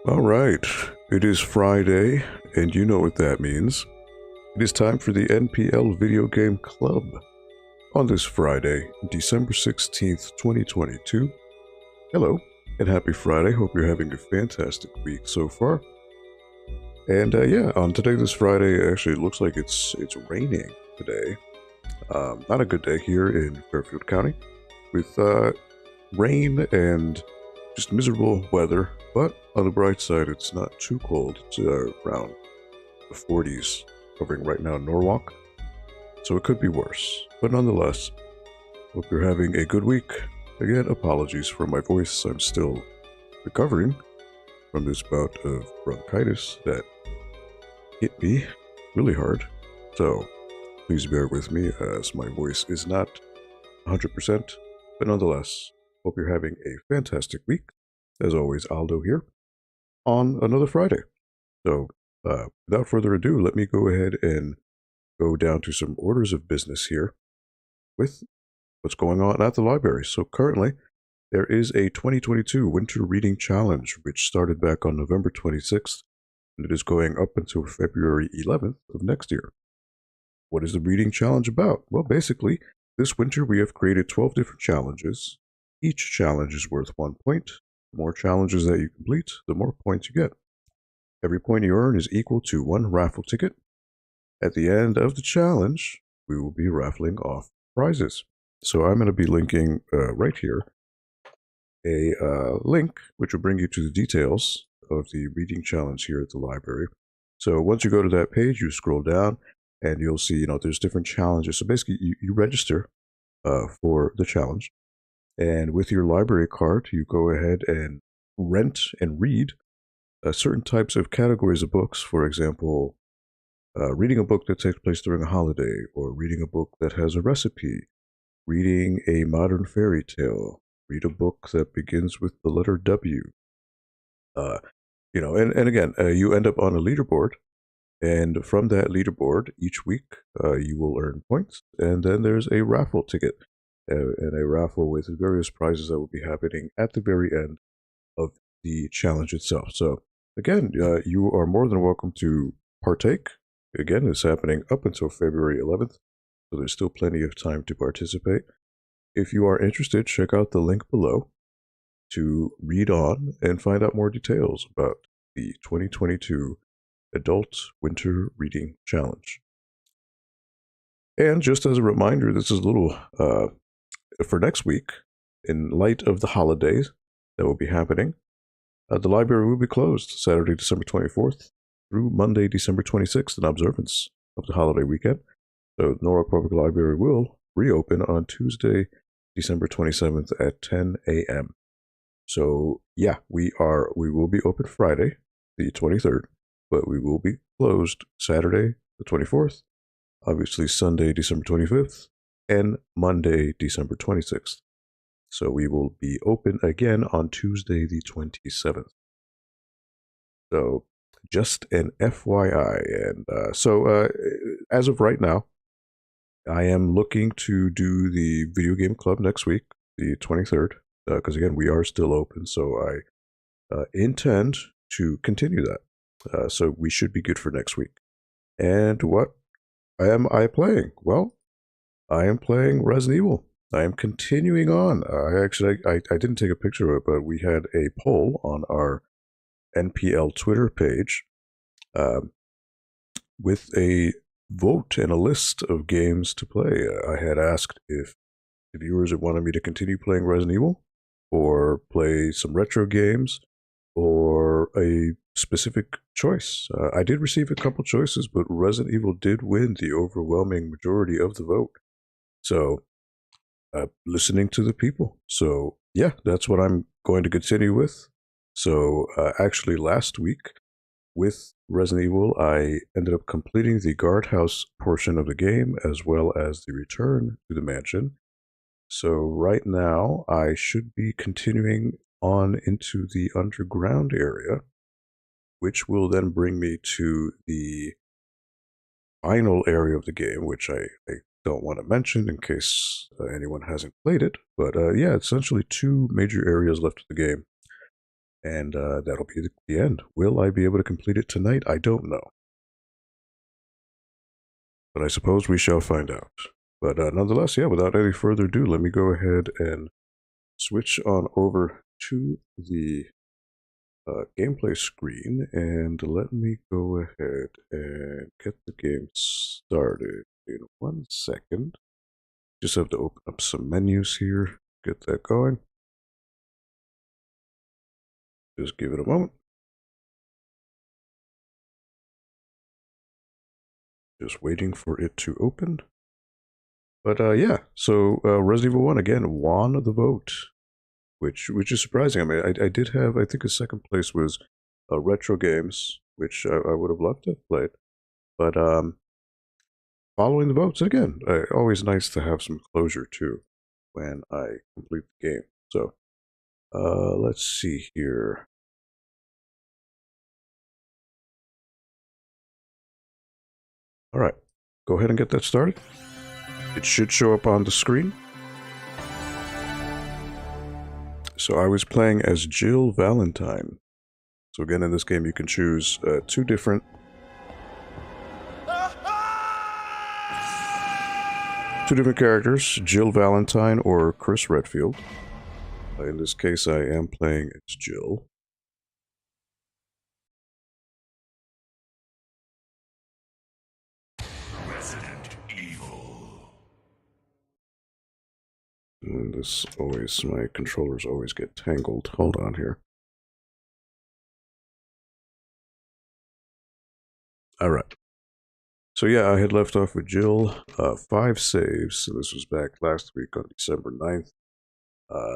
All right, it is Friday, and you know what that means. It is time for the NPL Video Game Club. On this Friday, December 16th, 2022. Hello, and happy Friday. Hope you're having a fantastic week so far. And yeah, on today, this Friday, actually, it looks like it's raining today. Not a good day here in Fairfield County, with rain and just miserable weather. But on the bright side, it's not too cold. It's around the 40s, hovering right now in Norwalk. So it could be worse. But nonetheless, hope you're having a good week. Again, apologies for my voice. I'm still recovering from this bout of bronchitis that hit me really hard. So please bear with me as my voice is not 100%. But nonetheless, hope you're having a fantastic week. As always, Aldo here on another Friday. So without further ado, let me go ahead and go down to some orders of business here with what's going on at the library. So currently, there is a 2022 Winter Reading Challenge, which started back on November 26th, and it is going up until February 11th of next year. What is the Reading Challenge about? Well, basically, this winter we have created 12 different challenges. Each challenge is worth 1 point. The more challenges that you complete, the more points you get. Every point you earn is equal to 1 raffle ticket. At the end of the challenge, we will be raffling off prizes. So I'm going to be linking right here a link which will bring you to the details of the reading challenge here at the library. So once you go to that page, you scroll down and you'll see, there's different challenges. So basically, you register for the challenge. And with your library card, you go ahead and rent and read certain types of categories of books. For example, reading a book that takes place during a holiday, or reading a book that has a recipe, reading a modern fairy tale, read a book that begins with the letter W. And again, you end up on a leaderboard, and from that leaderboard, each week, you will earn points, and then there's a raffle ticket, and a raffle with various prizes that will be happening at the very end of the challenge itself. So again, you are more than welcome to partake. Again, it's happening up until February 11th, so there's still plenty of time to participate. If you are interested, check out the link below to read on and find out more details about the 2022 Adult Winter Reading Challenge. And just as a reminder, this is a little for next week, in light of the holidays that will be happening. The library will be closed Saturday, December 24th through Monday, December 26th in observance of the holiday weekend. So Norwalk Public Library will reopen on Tuesday, December 27th at 10 a.m. So yeah, we will be open Friday, the 23rd, but we will be closed Saturday, the 24th, obviously Sunday, December 25th, and Monday, December 26th. So we will be open again on Tuesday, the 27th. So just an FYI. And as of right now, I am looking to do the video game club next week, the 23rd, because again, we are still open. So I intend to continue that. So we should be good for next week. And what am I playing? Well, I am playing Resident Evil. I am continuing on. I didn't take a picture of it, but we had a poll on our NPL Twitter page with a vote and a list of games to play. I had asked if the viewers had wanted me to continue playing Resident Evil, or play some retro games, or a specific choice. I did receive a couple choices, but Resident Evil did win the overwhelming majority of the vote. So, listening to the people. So, yeah, that's what I'm going to continue with. So, actually, last week with Resident Evil, I ended up completing the guardhouse portion of the game, as well as the return to the mansion. So, right now, I should be continuing on into the underground area, which will then bring me to the final area of the game, which I don't want to mention in case anyone hasn't played it. But yeah, essentially 2 major areas left of the game. And that'll be the end. Will I be able to complete it tonight? I don't know. But I suppose we shall find out. But nonetheless, yeah, without any further ado, let me go ahead and switch on over to the gameplay screen, and let me go ahead and get the game started in 1 second. Just have to open up some menus here, get that going. Just give it a moment. Just waiting for it to open. But yeah, so Resident Evil 1 again won the vote, which is surprising. I mean, I did have, I think, a second place was Retro Games, which I would have loved to have played. But following the votes, and again, always nice to have some closure too when I complete the game. So let's see here. All right, go ahead and get that started. It should show up on the screen. So I was playing as Jill Valentine. So again, in this game, you can choose two different characters, Jill Valentine or Chris Redfield. In this case, I am playing as Jill. Resident Evil. And this always, my controllers always get tangled. Hold on here. All right. So yeah, I had left off with Jill, 5 saves. So this was back last week on December 9th.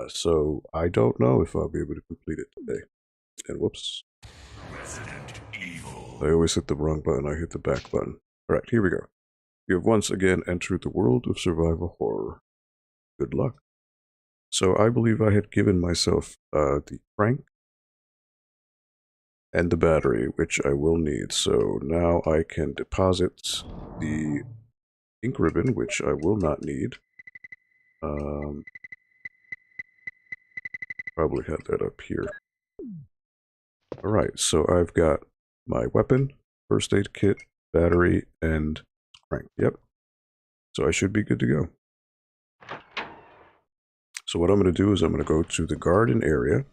So I don't know if I'll be able to complete it today. And whoops. Resident Evil. I always hit the wrong button. I hit the back button. All right, here we go. You have once again entered the world of survival horror. Good luck. So I believe I had given myself the crank and the battery, which I will need. So now I can deposit the ink ribbon, which I will not need. Probably have that up here. Alright, so I've got my weapon, first aid kit, battery, and crank. Yep. So I should be good to go. So what I'm going to do is I'm going to go to the garden area,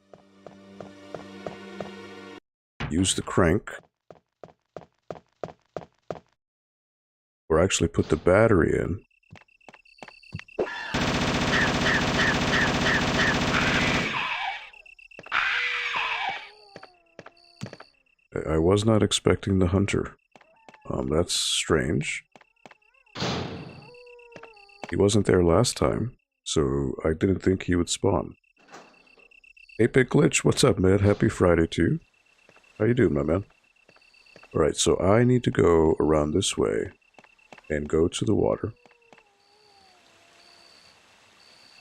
use the crank, or actually put the battery in. I was not expecting the hunter. That's strange. He wasn't there last time, so I didn't think he would spawn. Hey, Big Glitch, what's up, man? Happy Friday to you. How you doing, my man? Alright, so I need to go around this way and go to the water.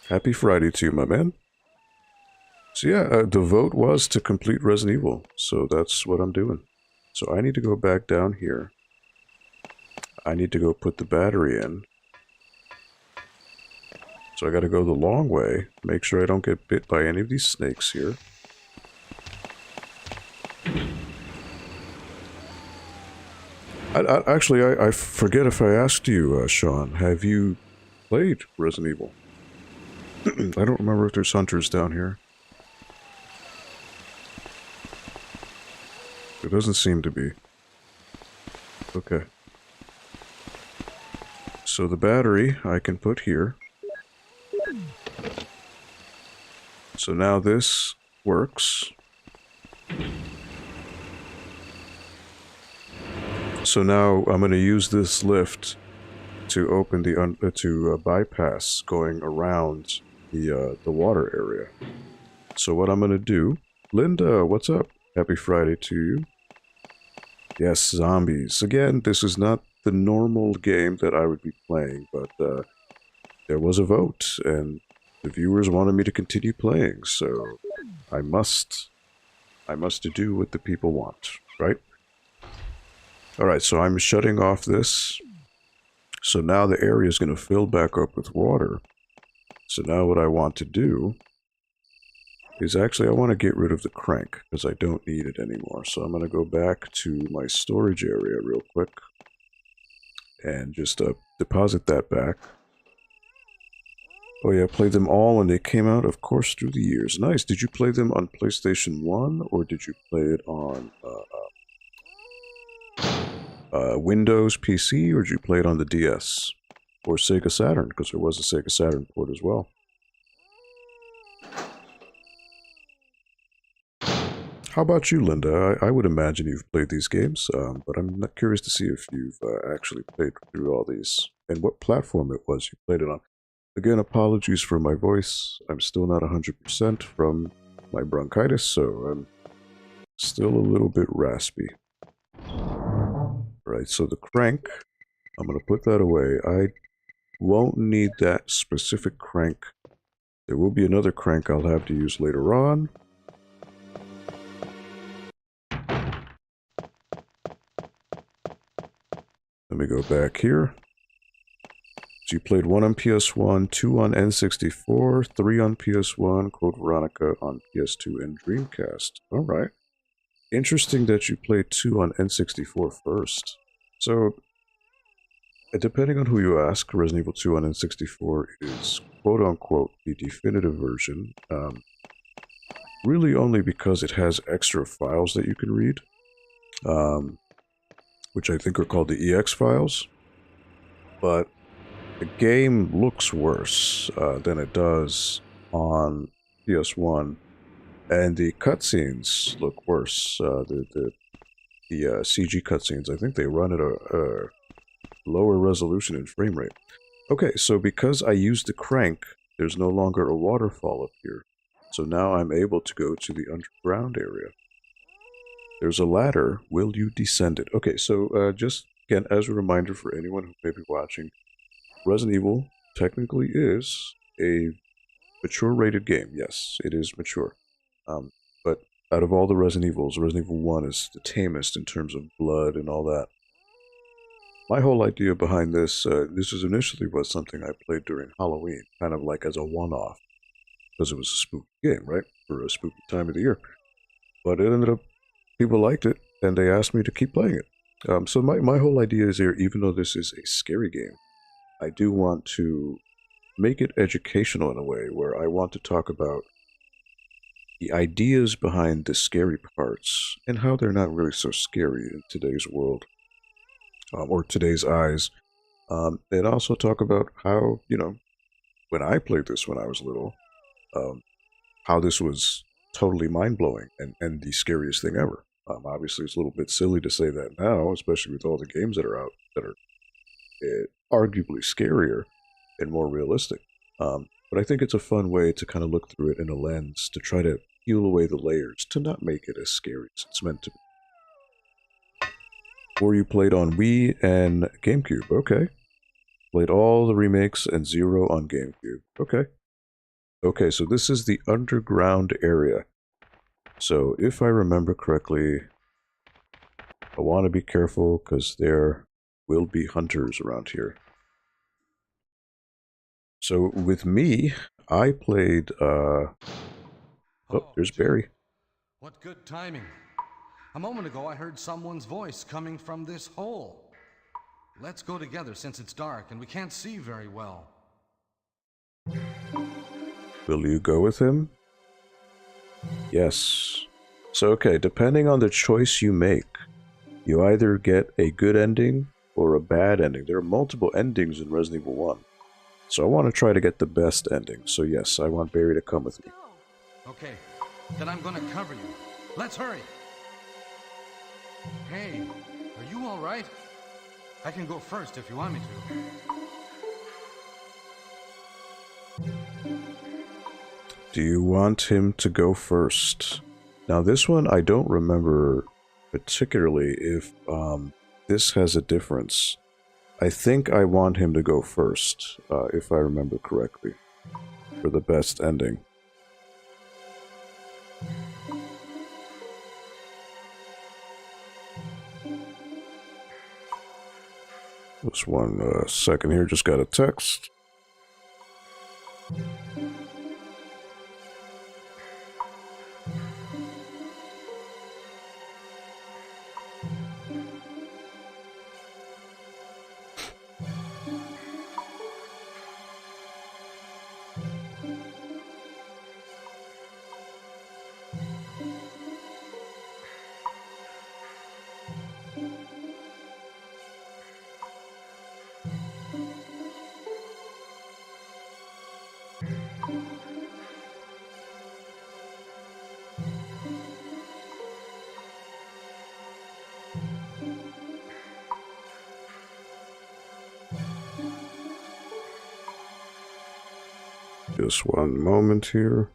Happy Friday to you, my man. So yeah, the vote was to complete Resident Evil, so that's what I'm doing. So I need to go back down here. I need to go put the battery in. So I gotta go the long way, make sure I don't get bit by any of these snakes here. Actually, I forget if I asked you, Sean, have you played Resident Evil? I don't remember if there's hunters down here. There doesn't seem to be. Okay. So the battery I can put here. So now this works. So now I'm going to use this lift to open the bypass going around the water area. So what I'm going to do, Linda, what's up? Happy Friday to you. Yes, zombies. Again, this is not the normal game that I would be playing, but there was a vote, and the viewers wanted me to continue playing, so I must do what the people want, right? Alright, so I'm shutting off this. So now the area is going to fill back up with water. So now what I want to do is actually I want to get rid of the crank because I don't need it anymore. So I'm going to go back to my storage area real quick and just deposit that back. Oh yeah, played them all when they came out, of course, through the years. Nice. Did you play them on PlayStation 1 or did you play it on Windows PC, or did you play it on the DS? Or SEGA Saturn, because there was a SEGA Saturn port as well. How about you, Linda? I would imagine you've played these games, but I'm not curious to see if you've actually played through all these and what platform it was you played it on. Again, apologies for my voice. I'm still not 100% from my bronchitis, so I'm still a little bit raspy. Right, so the crank, I'm going to put that away. I won't need that specific crank. There will be another crank I'll have to use later on. Let me go back here. So you played 1 on PS1, 2 on N64, 3 on PS1, Code Veronica on PS2 and Dreamcast. Alright. Interesting that you played 2 on N64 first. So, depending on who you ask, Resident Evil 2 on N64 is quote-unquote the definitive version. Really only because it has extra files that you can read. Which I think are called the EX files. But the game looks worse than it does on PS1, and the cutscenes look worse. The CG cutscenes, I think they run at a lower resolution and frame rate. Okay, so because I used the crank, there's no longer a waterfall up here. So now I'm able to go to the underground area. There's a ladder. Will you descend it? Okay, so just again, as a reminder for anyone who may be watching, Resident Evil technically is a mature rated game. Yes, it is mature. But out of all the Resident Evils, Resident Evil 1 is the tamest in terms of blood and all that. My whole idea behind this, this was initially something I played during Halloween, kind of like as a one-off, because it was a spooky game, right? For a spooky time of the year. But it ended up, people liked it, and they asked me to keep playing it. So my whole idea is here, even though this is a scary game, I do want to make it educational in a way where I want to talk about the ideas behind the scary parts and how they're not really so scary in today's world, or today's eyes. And also talk about how, you know, when I played this when I was little, how this was totally mind-blowing and the scariest thing ever. Obviously, it's a little bit silly to say that now, especially with all the games that are out that are arguably scarier and more realistic. But I think it's a fun way to kind of look through it in a lens to try to peel away the layers to not make it as scary as it's meant to be. Or you played on Wii and GameCube. Okay. Played all the remakes and 0 on GameCube. Okay. Okay, so this is the underground area. So if I remember correctly, I want to be careful because there will be hunters around here. So with me, I played, oh, there's Barry. What good timing. A moment ago I heard someone's voice coming from this hole. Let's go together since it's dark and we can't see very well. Will you go with him? Yes. So okay, depending on the choice you make, you either get a good ending or a bad ending. There are multiple endings in Resident Evil 1. So I want to try to get the best ending. So yes, I want Barry to come with me. Okay, then I'm gonna cover you. Let's hurry. Hey, are you all right? I can go first if you want me to. Do you want him to go first? Now this one, I don't remember particularly if this has a difference. I think I want him to go first, if I remember correctly, for the best ending. Just one second here, just got a text. Just one moment here.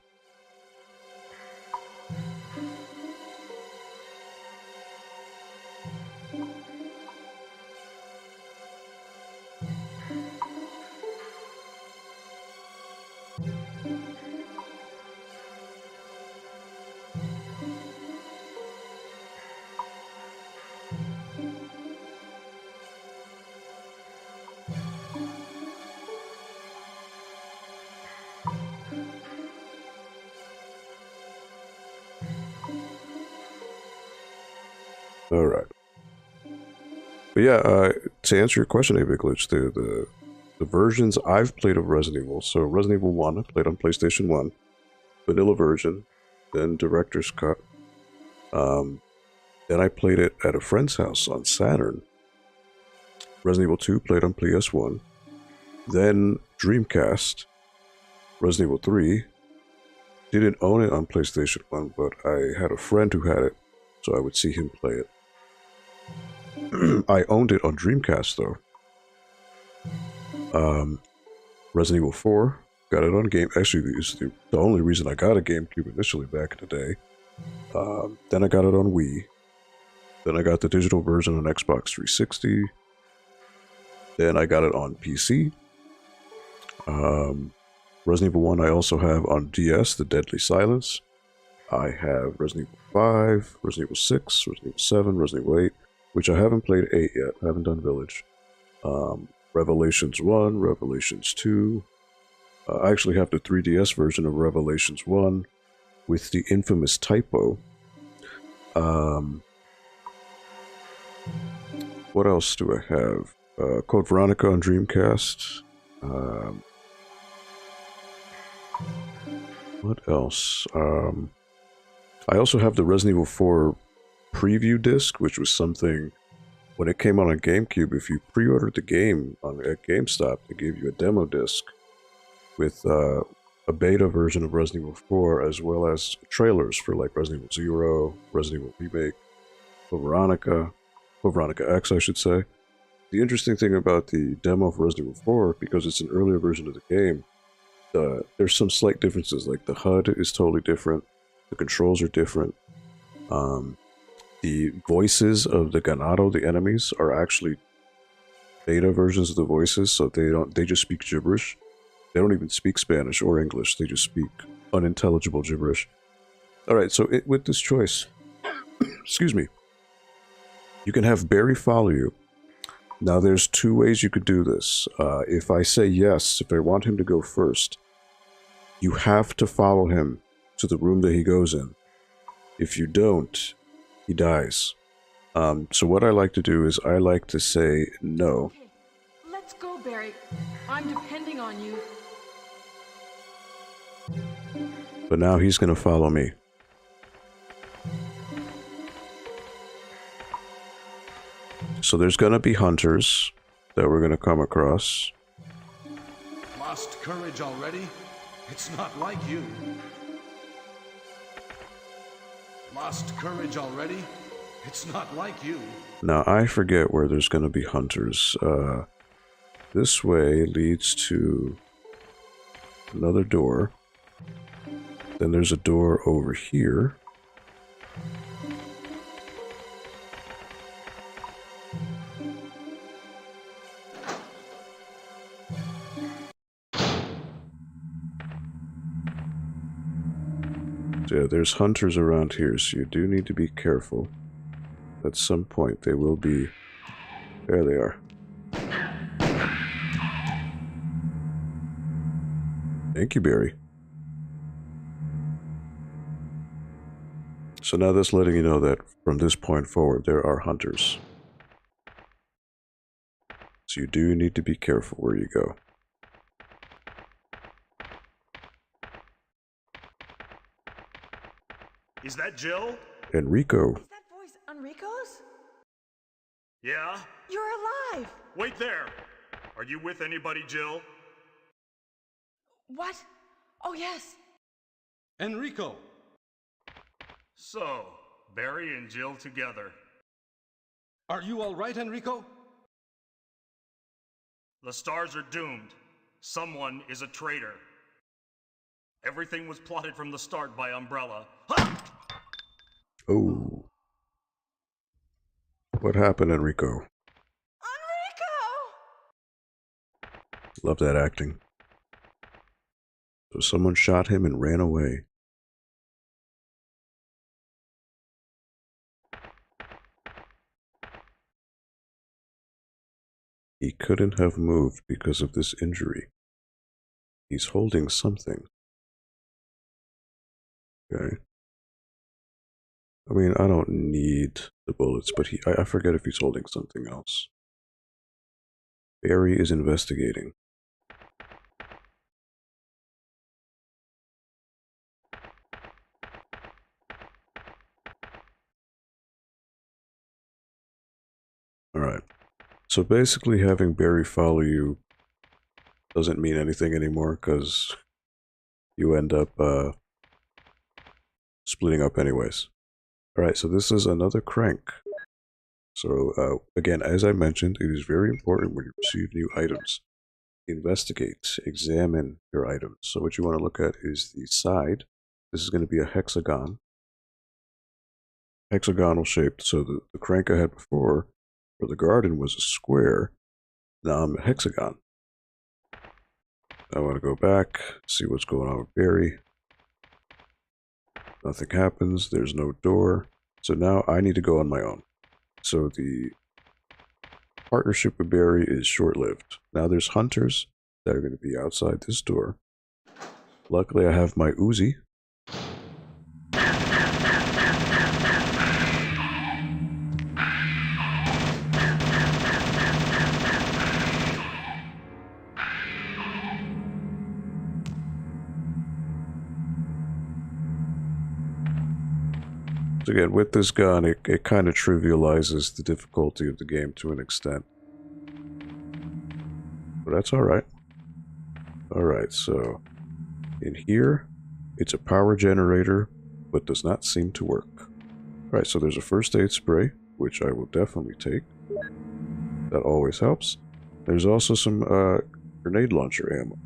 All right. But yeah, to answer your question, Glitch, the versions I've played of Resident Evil, so Resident Evil 1, I played on PlayStation 1, vanilla version, then Director's Cut. Then I played it at a friend's house on Saturn. Resident Evil 2 played on PS1. Then Dreamcast. Resident Evil 3. Didn't own it on PlayStation 1, but I had a friend who had it, so I would see him play it. I owned it on Dreamcast, though. Resident Evil 4, got it on game. Actually, it's the only reason I got a GameCube initially back in the day. Then I got it on Wii. Then I got the digital version on Xbox 360. Then I got it on PC. Resident Evil 1 I also have on DS, The Deadly Silence. I have Resident Evil 5, Resident Evil 6, Resident Evil 7, Resident Evil 8, which I haven't played 8 yet. I haven't done Village. Revelations 1, Revelations 2. I actually have the 3DS version of Revelations 1 with the infamous typo. What else do I have? Code Veronica on Dreamcast. What else? I also have the Resident Evil 4 preview disc, which was something, when it came out on GameCube, if you pre-ordered the game at GameStop, they gave you a demo disc with a beta version of Resident Evil 4, as well as trailers for like Resident Evil 0, Resident Evil Remake, Code Veronica X, I should say. The interesting thing about the demo for Resident Evil 4, because it's an earlier version of the game, there's some slight differences, like the HUD is totally different, the controls are different, the voices of the Ganado, the enemies, are actually beta versions of the voices, so they just speak gibberish. They don't even speak Spanish or English, they just speak unintelligible gibberish. Alright, so with this choice, excuse me, you can have Barry follow you. Now there's two ways you could do this. If I say yes, if I want him to go first, you have to follow him to the room that he goes in. If you don't, he dies. So what I like to do is I like to say no. Okay, let's go, Barry. I'm depending on you. But now he's gonna follow me. So there's gonna be hunters that we're gonna come across. Lost courage already? It's not like you. Lost courage already? It's not like you. Now I forget where there's gonna be hunters. This way leads to another door. Then there's a door over here. Yeah, there's hunters around here, so you do need to be careful. At some point, they will be... There they are. Thank you, Barry. So now that's letting you know that from this point forward, there are hunters. So you do need to be careful where you go. Is that Jill? Enrico. Is that voice Enrico's? Yeah? You're alive! Wait there! Are you with anybody, Jill? What? Oh, yes. Enrico! So, Barry and Jill together. Are you all right, Enrico? The stars are doomed. Someone is a traitor. Everything was plotted from the start by Umbrella. Ha! Oh. What happened, Enrico? Enrico! Love that acting. So someone shot him and ran away. He couldn't have moved because of this injury. He's holding something. Okay. I mean, I don't need the bullets, but I forget if he's holding something else. Barry is investigating. Alright. So basically having Barry follow you doesn't mean anything anymore, because you end up splitting up anyways. Alright, so this is another crank. So again, as I mentioned, it is very important when you receive new items. Investigate, examine your items. So what you want to look at is the side. This is going to be a hexagon. Hexagonal shaped. So the crank I had before for the garden was a square. Now I'm a hexagon. I want to go back, see what's going on with Barry. Nothing happens. There's no door. So now I need to go on my own. So the partnership with Barry is short-lived. Now there's hunters that are going to be outside this door. Luckily I have my Uzi. So again, with this gun, it kind of trivializes the difficulty of the game to an extent. But that's alright. Alright, so in here, it's a power generator, but does not seem to work. Alright, so there's a first aid spray, which I will definitely take. That always helps. There's also some grenade launcher ammo.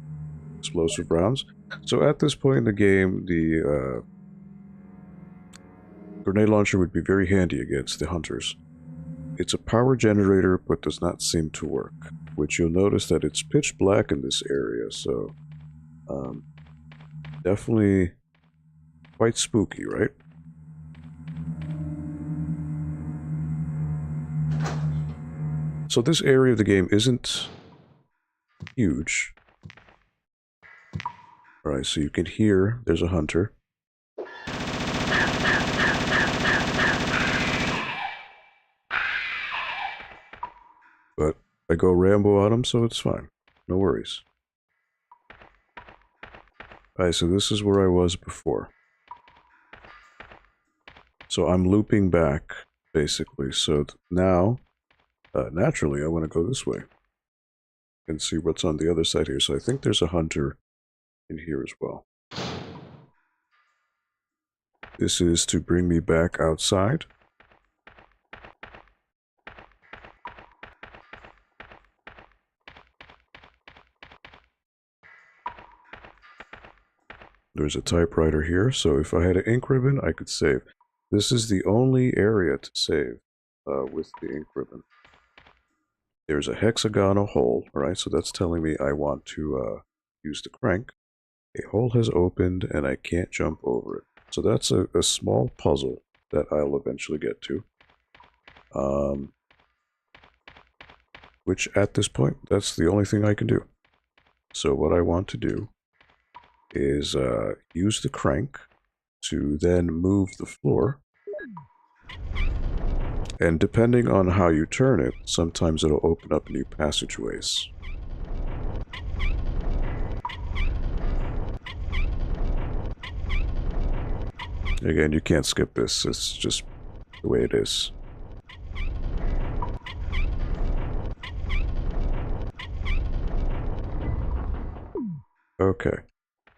Explosive rounds. So at this point in the game, the grenade launcher would be very handy against the hunters. It's a power generator, but does not seem to work, which you'll notice that it's pitch black in this area, so definitely quite spooky, right? So this area of the game isn't huge. Alright, so you can hear there's a hunter. But I go Rambo on him, so it's fine. No worries. Alright, so this is where I was before. So I'm looping back, basically. So now, naturally, I want to go this way. And see what's on the other side here. So I think there's a hunter in here as well. This is to bring me back outside. There's a typewriter here, so if I had an ink ribbon, I could save. This is the only area to save with the ink ribbon. There's a hexagonal hole, alright, so that's telling me I want to use the crank. A hole has opened and I can't jump over it. So that's a small puzzle that I'll eventually get to. Which at this point, that's the only thing I can do. So what I want to do is use the crank to then move the floor. And depending on how you turn it, sometimes it'll open up new passageways. Again, you can't skip this. It's just the way it is. Okay.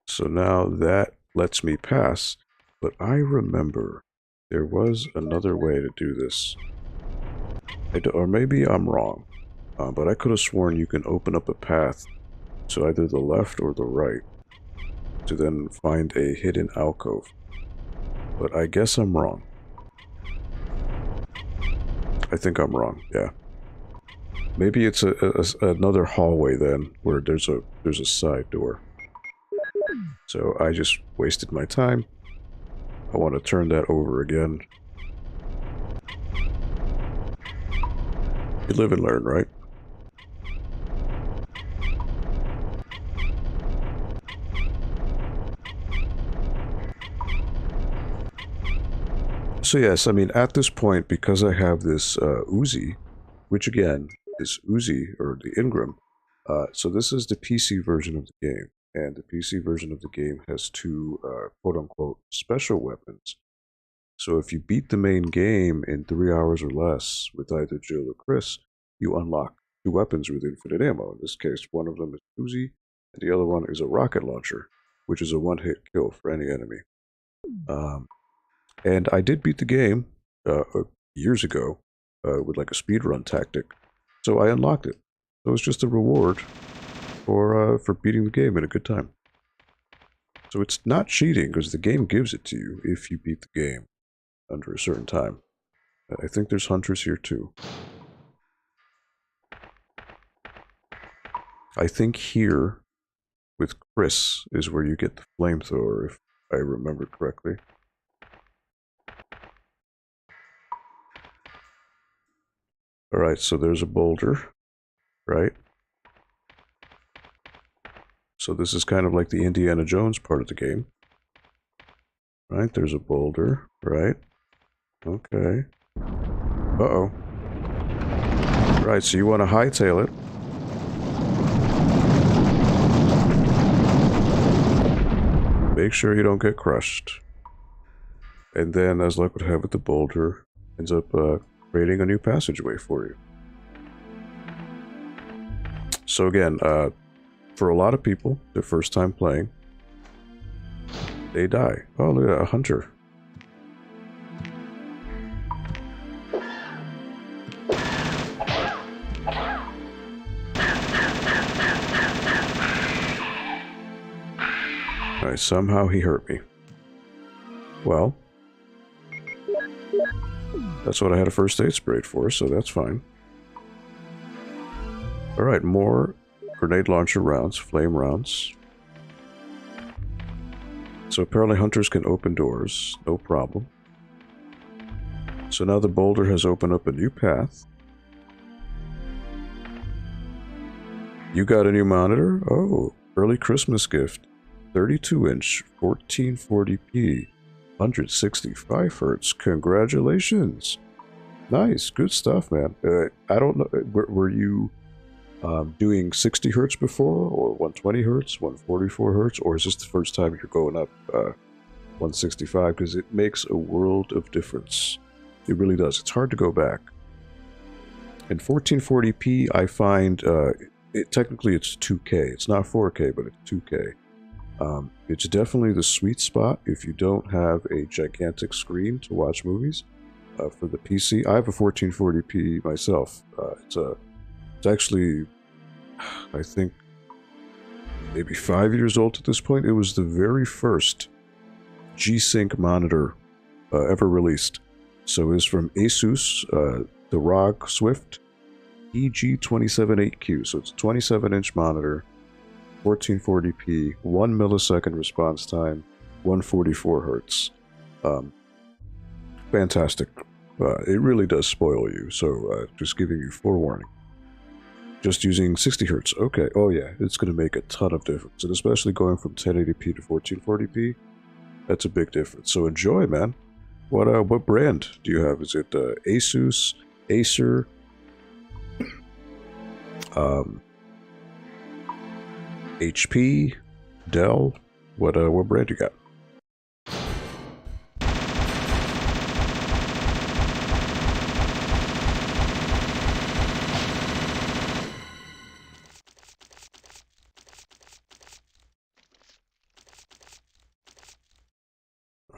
So now that lets me pass, but I remember there was another way to do this. Or maybe I'm wrong, but I could have sworn you can open up a path to either the left or the right to then find a hidden alcove. But I guess I'm wrong. I think I'm wrong, yeah. Maybe it's another hallway then, where there's a side door. So I just wasted my time. I want to turn that over again. You live and learn, right? So yes, I mean, at this point, because I have this Uzi, which again is Uzi, or the Ingram, so this is the PC version of the game, and the PC version of the game has two quote-unquote special weapons. So if you beat the main game in 3 hours or less with either Jill or Chris, you unlock two weapons with infinite ammo. In this case, one of them is Uzi, and the other one is a rocket launcher, which is a one-hit kill for any enemy. And I did beat the game years ago with like a speedrun tactic, so I unlocked it. So it's just a reward for beating the game in a good time. So it's not cheating because the game gives it to you if you beat the game under a certain time. I think there's hunters here too. I think here with Chris is where you get the flamethrower, if I remember correctly. Alright, so there's a boulder, right? So this is kind of like the Indiana Jones part of the game. Right, there's a boulder, right? Okay. Uh-oh. Right, so you want to hightail it. Make sure you don't get crushed. And then, as luck would have it, the boulder ends up creating a new passageway for you. So again, for a lot of people, their first time playing, they die. Oh, look at that, a hunter. Alright, somehow he hurt me. Well, that's what I had a first aid sprayed for, so that's fine. Alright, more grenade launcher rounds, flame rounds. So apparently hunters can open doors, no problem. So now the boulder has opened up a new path. You got a new monitor? Oh, early Christmas gift. 32-inch, 1440p, 165 hertz. Congratulations. Nice, good stuff, man. I don't know, were you doing 60 hertz before, or 120 hertz, 144 hertz, or is this the first time you're going up 165? Because it makes a world of difference. It really does. It's hard to go back. In 1440p, I find, technically it's 2K. It's not 4K, but it's 2K. It's definitely the sweet spot if you don't have a gigantic screen to watch movies. For the PC, I have a 1440p myself. It's actually, I think, maybe 5 years old at this point. It was the very first G-Sync monitor ever released. So it's from Asus, the ROG Swift EG278Q. So it's a 27-inch monitor, 1440p, 1 millisecond response time, 144 hertz. Fantastic. It really does spoil you, so just giving you forewarning. Just using 60 hertz, okay, oh yeah, it's going to make a ton of difference, and especially going from 1080p to 1440p, that's a big difference. So enjoy, man. What brand do you have? Is it Asus, Acer, HP, Dell? What brand you got?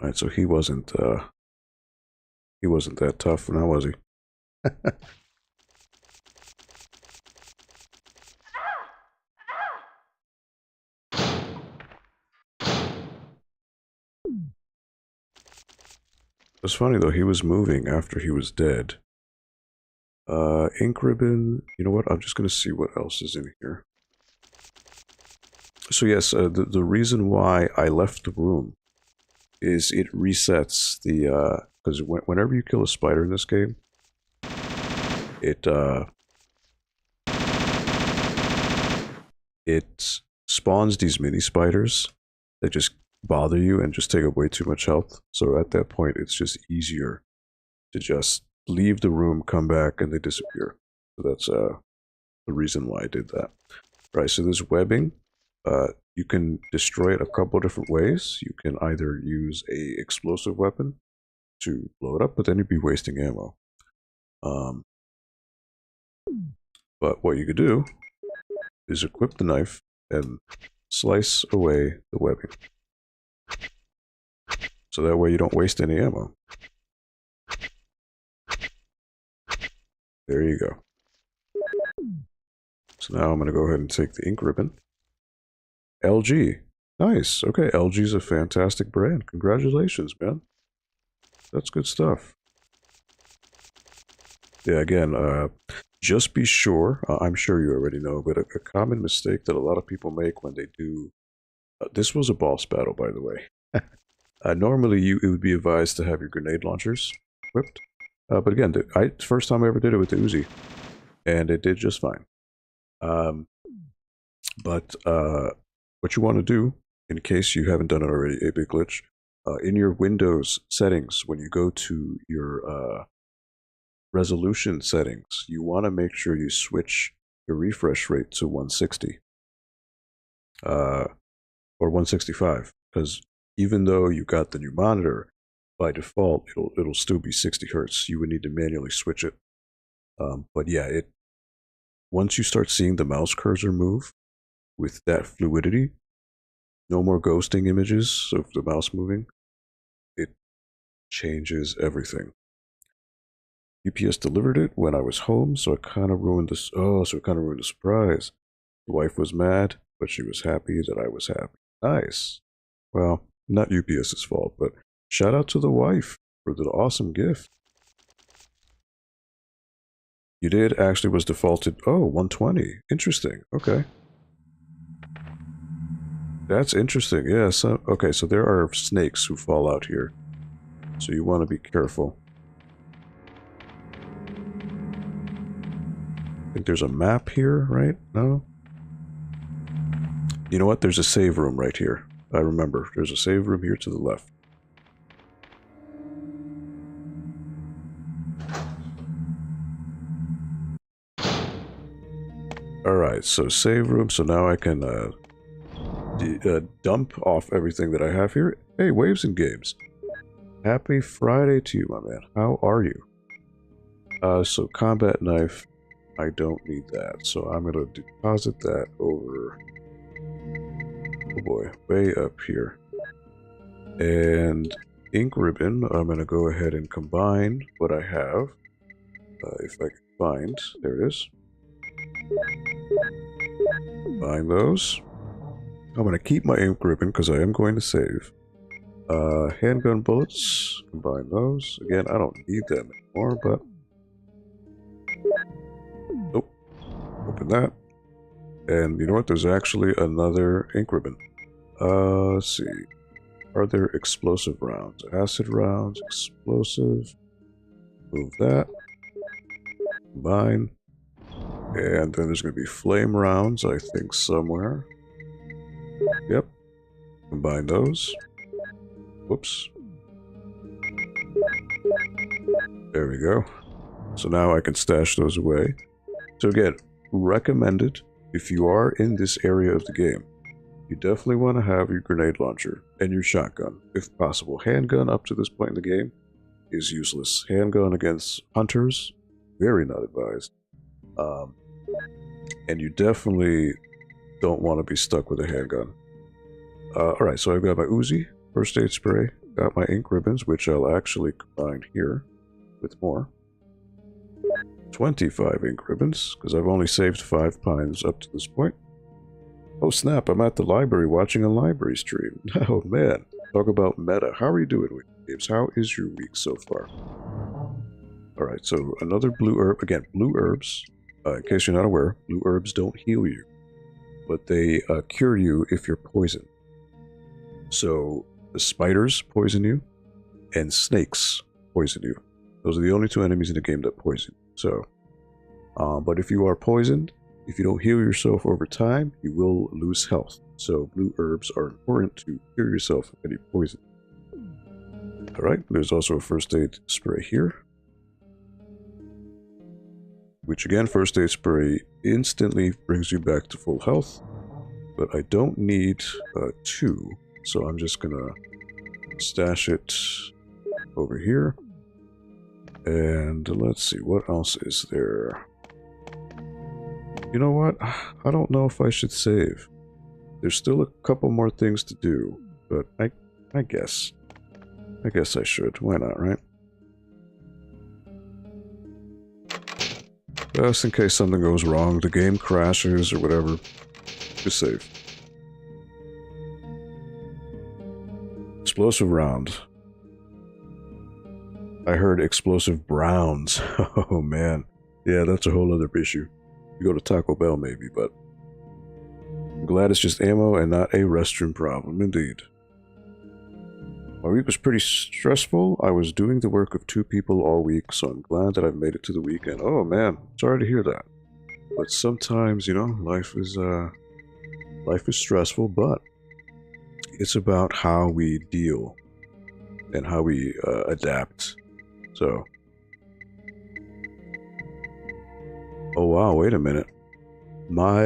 Right, so he wasn't that tough now, was he? It's funny though, he was moving after he was dead. Ink ribbon, you know what, I'm just gonna see what else is in here. So yes, the reason why I left the room is it resets the, because whenever you kill a spider in this game, it spawns these mini spiders that just bother you and just take up way too much health. So at that point, it's just easier to just leave the room, come back, and they disappear. So that's the reason why I did that. Right, so this webbing, you can destroy it a couple different ways. You can either use a explosive weapon to blow it up, but then you'd be wasting ammo. But what you could do is equip the knife and slice away the webbing. So that way you don't waste any ammo. There you go. So now I'm going to go ahead and take the ink ribbon. LG. Nice. Okay, LG is a fantastic brand. Congratulations, man. That's good stuff. Yeah, again, just be sure, I'm sure you already know, but a common mistake that a lot of people make when they do... this was a boss battle, by the way. Normally, it would be advised to have your grenade launchers equipped. But again, first time I ever did it with the Uzi, and it did just fine. But what you want to do, in case you haven't done it already, a big glitch, in your Windows settings, when you go to your resolution settings, you want to make sure you switch your refresh rate to 160 or 165, because even though you got the new monitor, by default it'll still be 60 hertz. You would need to manually switch it. But yeah, once you start seeing the mouse cursor move with that fluidity, no more ghosting images of the mouse moving, it changes everything. UPS delivered it when I was home, so it kind of ruined this. Oh, so it kind of ruined the surprise. The wife was mad, but she was happy that I was happy. Nice. Well, not UPS's fault, but shout out to the wife for the awesome gift. You did actually was defaulted. Oh, 120. Interesting. Okay. That's interesting. Yeah. So, okay, so there are snakes who fall out here, so you want to be careful. I think there's a map here, right? No? You know what? There's a save room right here. I remember. There's a save room here to the left. Alright, so save room. So now I can dump off everything that I have here. Hey, Waves and Games. Happy Friday to you, my man. How are you? So combat knife. I don't need that, so I'm going to deposit that over, oh boy, way up here. And ink ribbon, I'm going to go ahead and combine what I have, if I can find, there it is. Combine those. I'm going to keep my ink ribbon because I am going to save. Handgun bullets, combine those. Again, I don't need them anymore, but... Nope. Open that. And you know what? There's actually another ink ribbon. Let's see. Are there explosive rounds? Acid rounds, explosive. Move that. Combine. And then there's going to be flame rounds, I think, somewhere. Yep. Combine those. Whoops. There we go. So now I can stash those away. So again, recommended if you are in this area of the game, you definitely want to have your grenade launcher and your shotgun, if possible. Handgun up to this point in the game is useless. Handgun against hunters, very not advised. And you definitely don't want to be stuck with a handgun. Alright, so I've got my Uzi, first aid spray, got my ink ribbons, which I'll actually combine here with more. 25 ink ribbons, because I've only saved 5 pines up to this point. Oh snap, I'm at the library watching a library stream. Oh man, talk about meta. How are you doing with games? How is your week so far? Alright, so another blue herb. Again, blue herbs, in case you're not aware, blue herbs don't heal you, but they cure you if you're poisoned. So the spiders poison you, and snakes poison you. Those are the only 2 enemies in the game that poison you. So, but if you are poisoned, if you don't heal yourself over time, you will lose health. So blue herbs are important to cure yourself of any poison. Alright, there's also a first aid spray here. Which again, first aid spray instantly brings you back to full health. But I don't need 2, so I'm just gonna stash it over here. And let's see, what else is there? You know what? I don't know if I should save. There's still a couple more things to do, but I guess I should. Why not, right? Just in case something goes wrong, the game crashes or whatever, just save. Explosive round. I heard explosive browns. Oh man. Yeah, that's a whole other issue. You go to Taco Bell maybe, but I'm glad it's just ammo and not a restroom problem, indeed. My week was pretty stressful. I was doing the work of 2 people all week, so I'm glad that I've made it to the weekend. Oh man, sorry to hear that. But sometimes, you know, life is stressful, but it's about how we deal and how we adapt. So, oh wow, wait a minute. My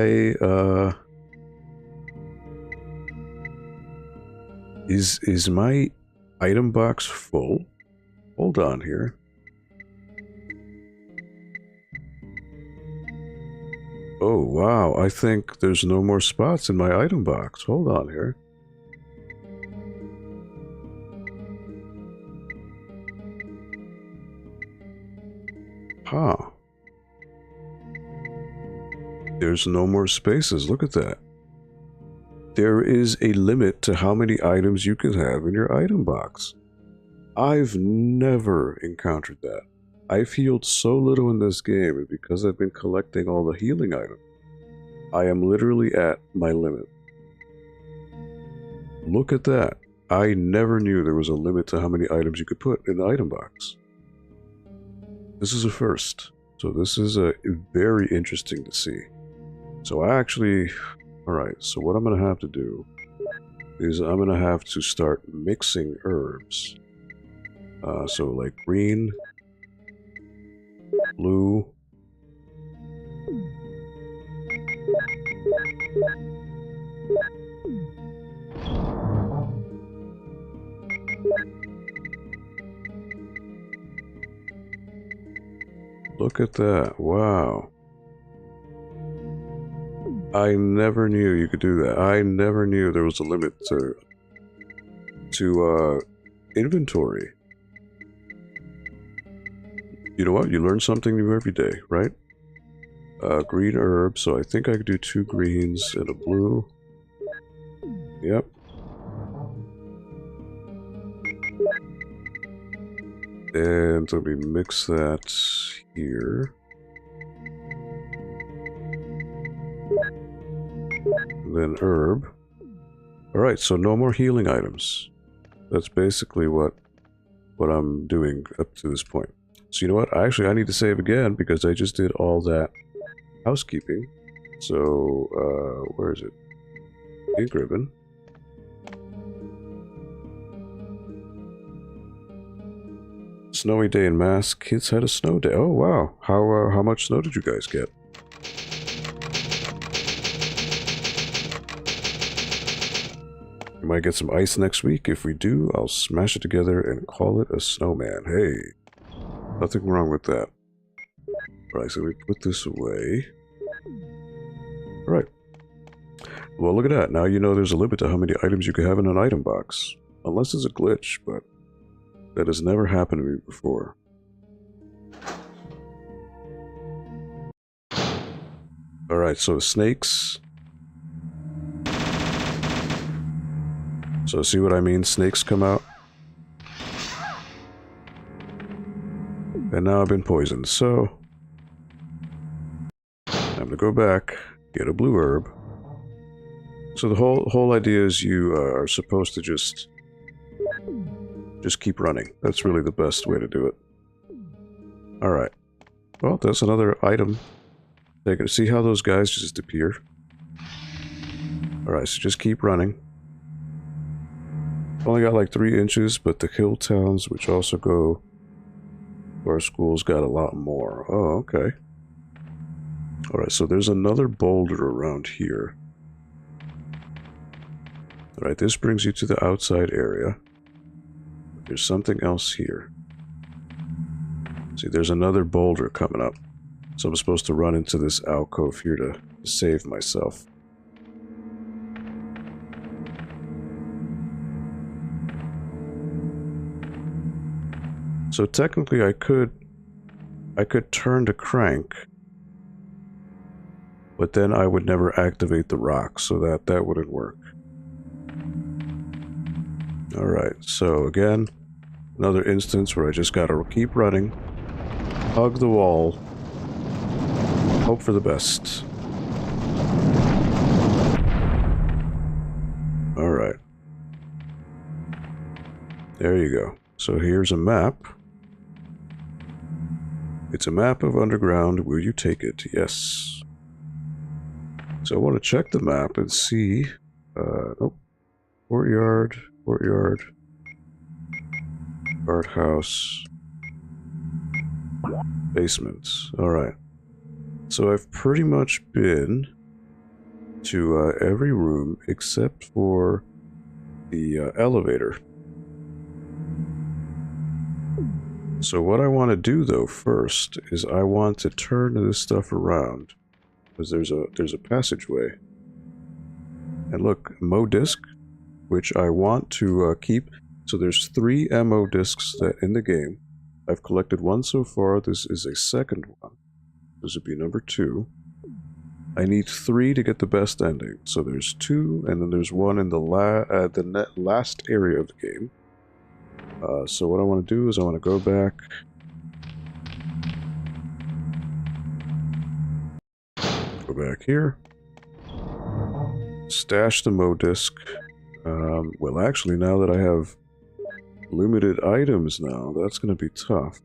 is my item box full? Hold on here. Oh wow, I think there's no more spots in my item box. Hold on here. Huh. There's no more spaces. Look at that. There is a limit to how many items you can have in your item box. I've never encountered that. I've healed so little in this game, and because I've been collecting all the healing items, I am literally at my limit. Look at that. I never knew there was a limit to how many items you could put in the item box. This is a first. So this is very interesting to see. So I actually... Alright, so what I'm going to have to do is I'm going to have to start mixing herbs. So like green, blue, look at that, wow. I never knew you could do that. I never knew there was a limit to inventory. You know what? You learn something new every day, right? Green herb, so I think I could do 2 greens and a blue. Yep. And let me mix that here. Then herb. Alright, so no more healing items. That's basically what I'm doing up to this point. So you know what? Actually, I need to save again because I just did all that housekeeping. So, where is it? Ink ribbon. Snowy day in Mass. Kids had a snow day. Oh wow! How much snow did you guys get? We might get some ice next week. If we do, I'll smash it together and call it a snowman. Hey, nothing wrong with that. Alright, so we put this away. Alright. Well, look at that. Now you know there's a limit to how many items you can have in an item box. Unless it's a glitch, but that has never happened to me before. Alright, so snakes. So see what I mean? Snakes come out. And now I've been poisoned, so... time to go back, get a blue herb. So the whole idea is you are supposed to just keep running. That's really the best way to do it. Alright. Well, that's another item. Take it. See how those guys just appear? Alright, so just keep running. Only got like 3 inches, but the hill towns, which also go to our schools, got a lot more. Oh, okay. Alright, so there's another boulder around here. Alright, this brings you to the outside area. There's something else here. See, there's another boulder coming up. So I'm supposed to run into this alcove here to save myself. So technically I could turn the crank, but then I would never activate the rock, so that wouldn't work. Alright, so again, another instance where I just gotta keep running, hug the wall, hope for the best. Alright. There you go. So here's a map. It's a map of underground. Will you take it? Yes. So I want to check the map and see... nope. Courtyard. Guardhouse. Basement. Alright. So I've pretty much been to every room except for the elevator. So what I want to do though first is I want to turn this stuff around, because there's a passageway. And look, MO disc, which I want to keep. So there's 3 MO discs that in the game. I've collected 1 so far. This is a second one. This would be number 2. I need 3 to get the best ending. So there's 2, and then there's 1 in the last area of the game. So what I want to do is I want to go back. Go back here. Stash the MO disc. Well, actually, now that I have limited items now, that's going to be tough.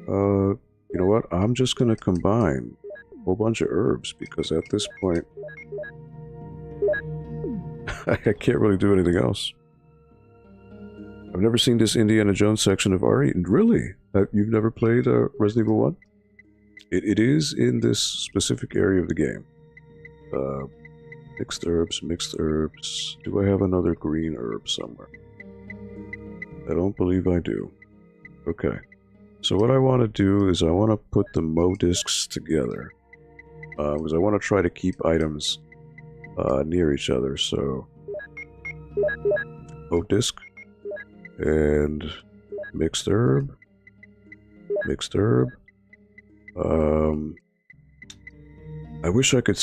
You know what? I'm just going to combine a whole bunch of herbs, because at this point, I can't really do anything else. I've never seen this Indiana Jones section of RE. Really? You've never played Resident Evil 1? It is in this specific area of the game. Mixed herbs. Do I have another green herb somewhere? I don't believe I do. Okay. So what I want to do is I want to put the MO discs together. Because I want to try to keep items near each other, so... MO disc. And mixed herb. I wish I could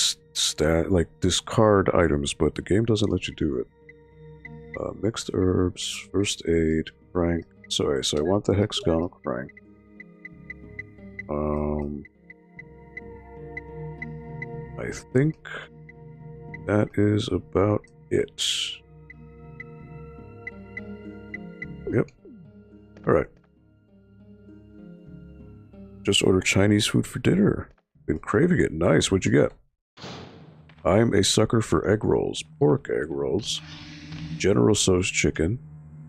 discard items, but the game doesn't let you do it. Mixed herbs, first aid, crank. Sorry, so I want the hexagonal crank. I think that is about it. Yep. Alright. Just ordered Chinese food for dinner. Been craving it. Nice. What'd you get? I'm a sucker for egg rolls. Pork egg rolls. General Tso's chicken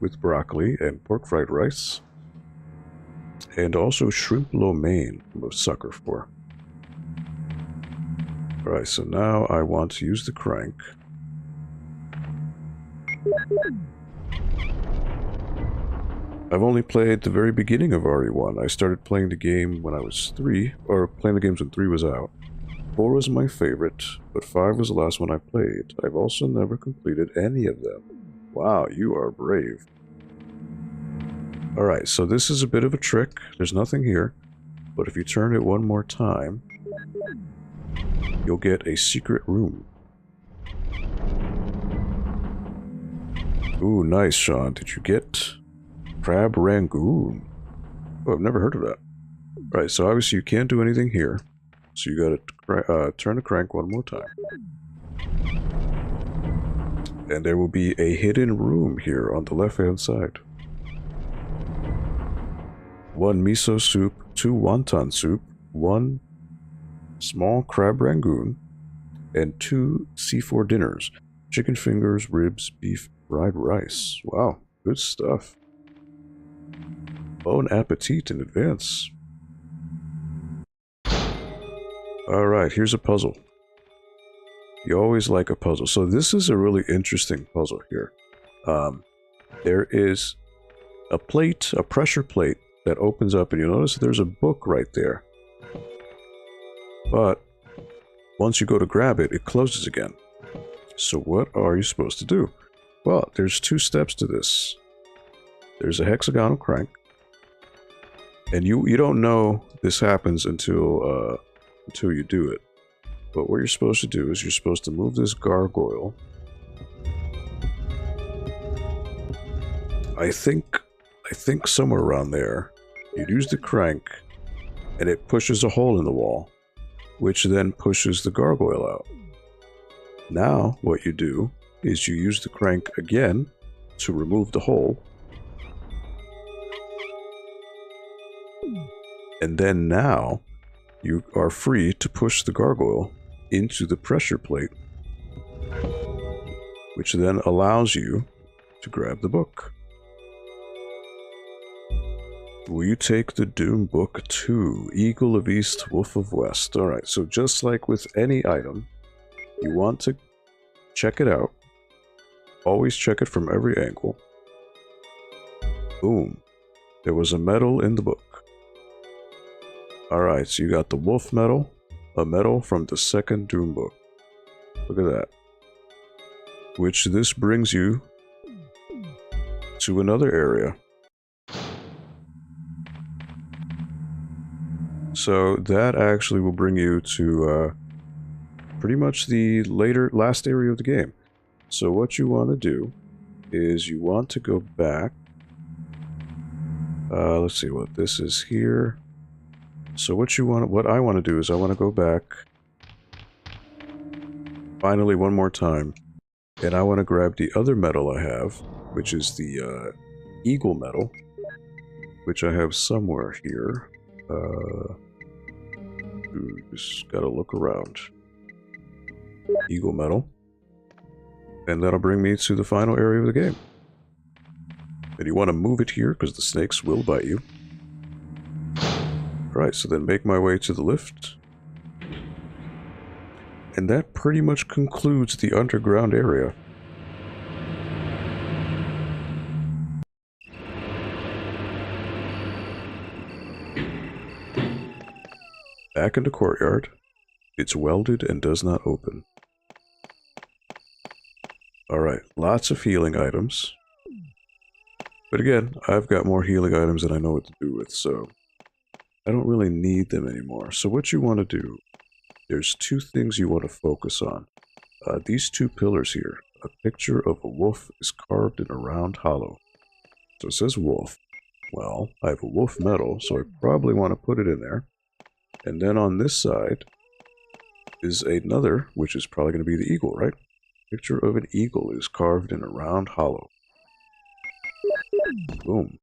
with broccoli and pork fried rice. And also shrimp lo mein I'm a sucker for. Alright, so now I want to use the crank. I've only played the very beginning of RE1. I started playing the game when I was 3, or playing the games when 3 was out. 4 was my favorite, but 5 was the last one I played. I've also never completed any of them. Wow, you are brave. Alright, so this is a bit of a trick. There's nothing here. But if you turn it one more time, you'll get a secret room. Ooh, nice, Sean. Did you get Crab Rangoon? Oh, I've never heard of that. Right, so obviously you can't do anything here. So you gotta turn the crank one more time. And there will be a hidden room here on the left-hand side. 1 miso soup, 2 wonton soup, 1 small crab rangoon, and 2 C4 dinners. Chicken fingers, ribs, beef, fried rice. Wow, good stuff. Bon appetit in advance. Alright, here's a puzzle. You always like a puzzle. So this is a really interesting puzzle here. There is a plate, a pressure plate, that opens up, and you'll notice there's a book right there. But once you go to grab it, it closes again. So what are you supposed to do? Well, there's 2 steps to this. There's a hexagonal crank. And you don't know this happens until you do it. But what you're supposed to do is you're supposed to move this gargoyle. I think somewhere around there. You'd use the crank, and it pushes a hole in the wall, which then pushes the gargoyle out. Now, what you do is you use the crank again to remove the hole, and then now you are free to push the gargoyle into the pressure plate, which then allows you to grab the book. Will you take the Doom Book 2? Eagle of East, Wolf of West. Alright, so just like with any item, you want to check it out. Always check it from every angle. Boom. There was a medal in the book. Alright, so you got the wolf medal, a medal from the second Doom Book. Look at that. Which this brings you to another area. So that actually will bring you to pretty much the last area of the game. So what you want to do is you want to go back. Let's see what this is here. So what I want to do is I want to go back finally one more time, and I want to grab the other medal I have, which is the Eagle medal, which I have somewhere here. Just gotta look around. Eagle medal. And that'll bring me to the final area of the game. And you want to move it here because the snakes will bite you. Alright, so then make my way to the lift. And that pretty much concludes the underground area. Back in the courtyard. It's welded and does not open. Alright, lots of healing items. But again, I've got more healing items than I know what to do with, so I don't really need them anymore. So what you want to do, there's 2 things you want to focus on. These 2 pillars here. A picture of a wolf is carved in a round hollow. So it says wolf. Well, I have a wolf medal, so I probably want to put it in there. And then on this side is another, which is probably going to be the eagle, right? Picture of an eagle is carved in a round hollow. Boom.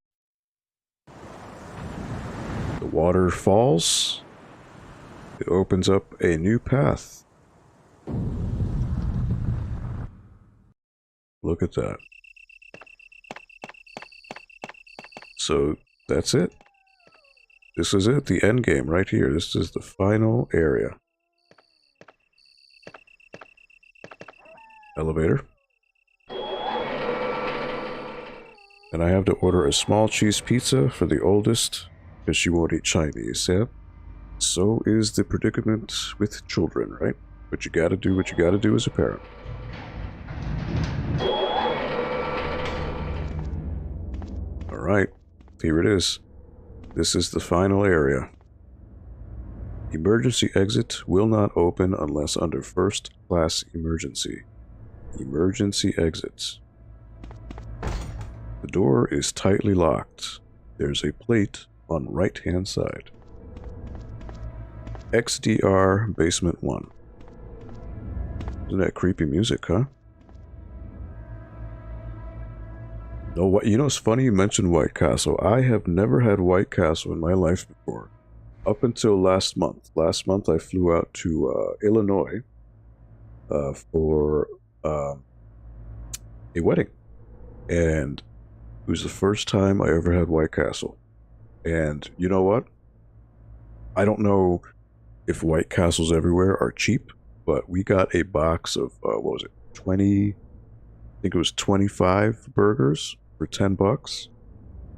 The water falls. It opens up a new path. Look at that. So that's it. This is it, the end game right here. This is the final area. Elevator. And I have to order a small cheese pizza for the oldest, because she won't eat Chinese, yeah? So is the predicament with children, right? But you gotta do what you gotta do as a parent. Alright, here it is. This is the final area. Emergency exit will not open unless under first class emergency. Emergency exits. The door is tightly locked. There's a plate on right hand side. XDR Basement 1. Isn't that creepy music, huh? No, what you know, it's funny you mentioned White Castle. I have never had White Castle in my life before. Up until last month. Last month I flew out to Illinois for a wedding. And it was the first time I ever had White Castle. And you know what? I don't know if White Castles everywhere are cheap, but we got a box of, what was it, 20, I think it was 25 burgers for $10.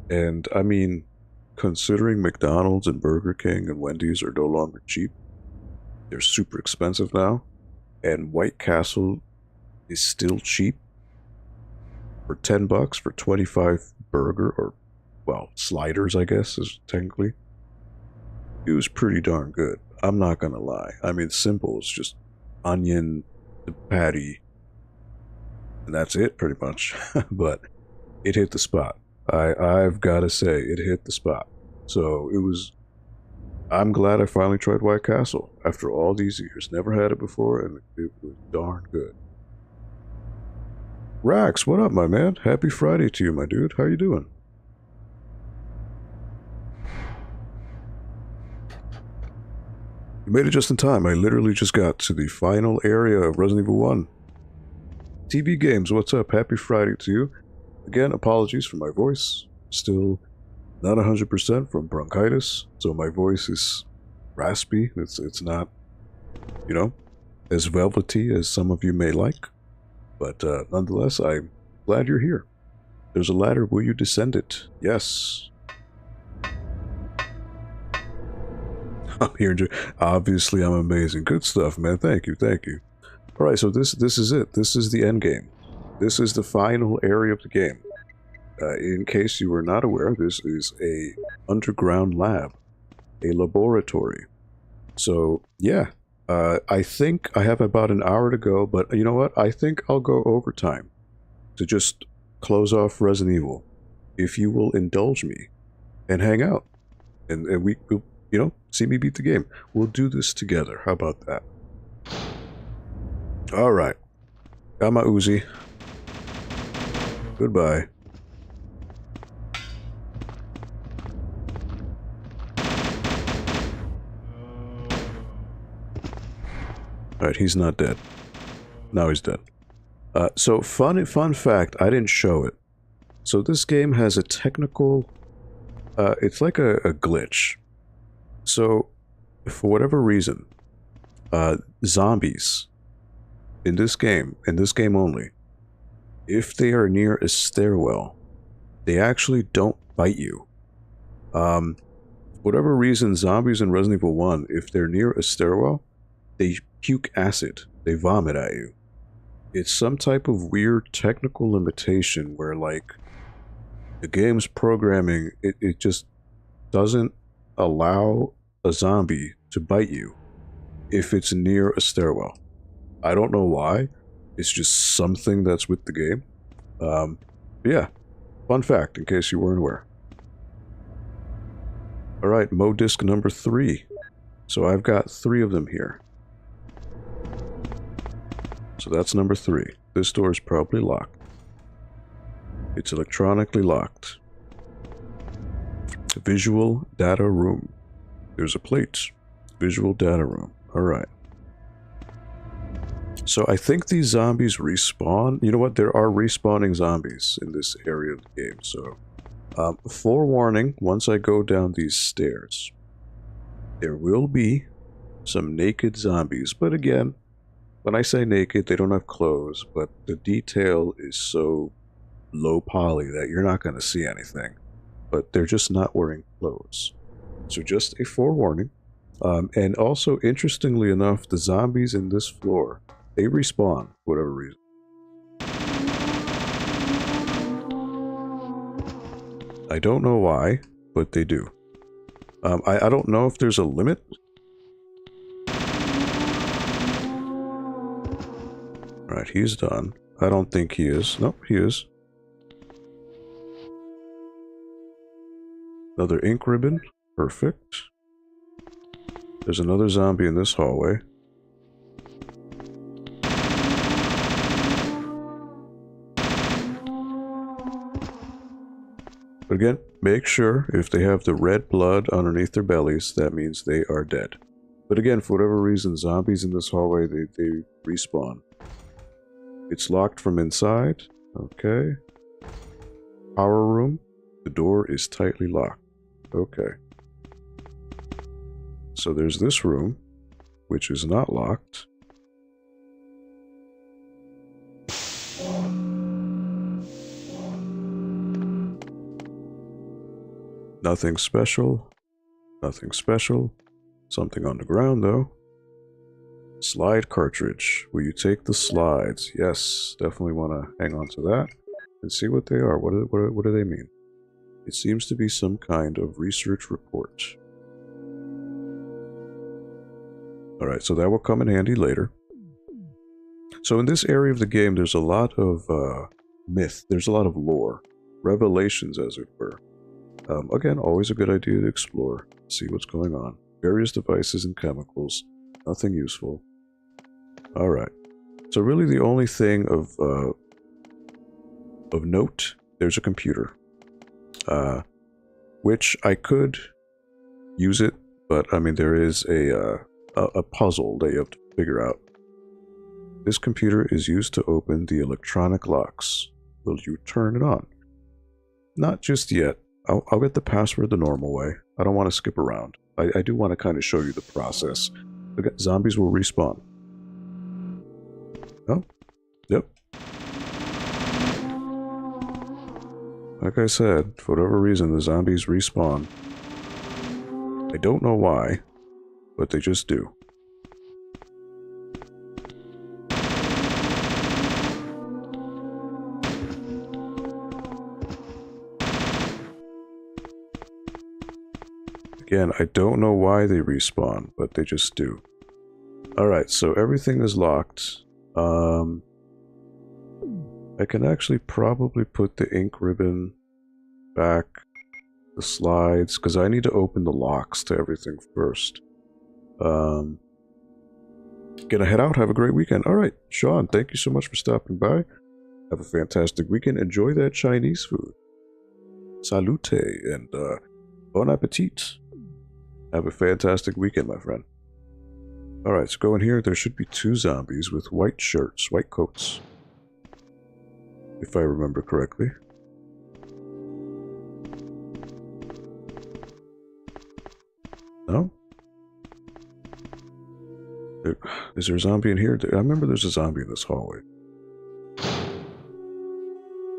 And I mean, considering McDonald's and Burger King and Wendy's are no longer cheap, they're super expensive now, and White Castle is still cheap for $10 for 25 burger, or, well, sliders, I guess, is technically. It was pretty darn good. I'm not gonna lie. I mean, simple. It's just onion, the patty, and that's it, pretty much. But it hit the spot. I've got to say, it hit the spot. So it was. I'm glad I finally tried White Castle after all these years. Never had it before, and it was darn good. Rax, what up, my man? Happy Friday to you, my dude. How you doing? You made it just in time. I literally just got to the final area of Resident Evil 1. TV Games, what's up? Happy Friday to you. Again, apologies for my voice. Still not 100% from bronchitis, so my voice is raspy. It's not, you know, as velvety as some of you may like. But nonetheless, I'm glad you're here. There's a ladder. Will you descend it? Yes. I'm here. Obviously, I'm amazing. Good stuff, man. Thank you. Thank you. All right, so this is it. This is the end game. This is the final area of the game. In case you were not aware, this is a underground lab, a laboratory. So yeah, I think I have about an hour to go, but you know what? I think I'll go overtime to just close off Resident Evil, if you will indulge me and hang out, and we will, you know, see me beat the game. We'll do this together. How about that? All right, got my Uzi. Goodbye. Alright, he's not dead. Now he's dead. So, fun fact, I didn't show it. So this game has a technical... it's like a glitch. So, for whatever reason, zombies in this game only, if they are near a stairwell, they actually don't bite you. For whatever reason, zombies in Resident Evil 1, if they're near a stairwell, they puke acid. They vomit at you. It's some type of weird technical limitation where, like, the game's programming, it just doesn't allow a zombie to bite you if it's near a stairwell. I don't know why. It's just something that's with the game. Yeah. Fun fact, in case you weren't aware. Alright, Mo disc number 3. So I've got 3 of them here. So that's number 3. This door is probably locked. It's electronically locked. Visual data room. There's a plate. Visual data room. Alright. So I think these zombies respawn. You know what? There are respawning zombies in this area of the game. So, forewarning, once I go down these stairs, there will be some naked zombies. But again, when I say naked, they don't have clothes, but the detail is so low poly that you're not going to see anything. But they're just not wearing clothes. So just a forewarning. And also, interestingly enough, the zombies in this floor, they respawn for whatever reason. I don't know why, but they do. I don't know if there's a limit. Alright, he's done. I don't think he is. Nope, he is. Another ink ribbon. Perfect. There's another zombie in this hallway. But again, make sure if they have the red blood underneath their bellies, that means they are dead. But again, for whatever reason, zombies in this hallway, they respawn. It's locked from inside. Okay. Power room. The door is tightly locked. Okay. So there's this room, which is not locked. Nothing special. Nothing special. Something on the ground, though. Slide cartridge. Will you take the slides? Yes, definitely want to hang on to that and see what they are. What do they mean? It seems to be some kind of research report. Alright, so that will come in handy later. So in this area of the game, there's a lot of myth. There's a lot of lore. Revelations, as it were. Again, always a good idea to explore, see what's going on. Various devices and chemicals, nothing useful. Alright, so really the only thing of note, there's a computer. Which I could use it, but I mean there is a puzzle that you have to figure out. This computer is used to open the electronic locks. Will you turn it on? Not just yet. I'll get the password the normal way. I don't want to skip around. I do want to kind of show you the process. Okay, zombies will respawn. Oh, yep. Like I said, for whatever reason, the zombies respawn. I don't know why, but they just do. Again, I don't know why they respawn, but they just do. Alright, so everything is locked. I can actually probably put the ink ribbon back, the slides, because I need to open the locks to everything first. Gonna head out, have a great weekend. Alright, Sean, thank you so much for stopping by. Have a fantastic weekend, enjoy that Chinese food. Salute, and bon appetit. Have a fantastic weekend, my friend. Alright, so go in here. There should be 2 zombies with white shirts, white coats. If I remember correctly. No? Is there a zombie in here? I remember there's a zombie in this hallway.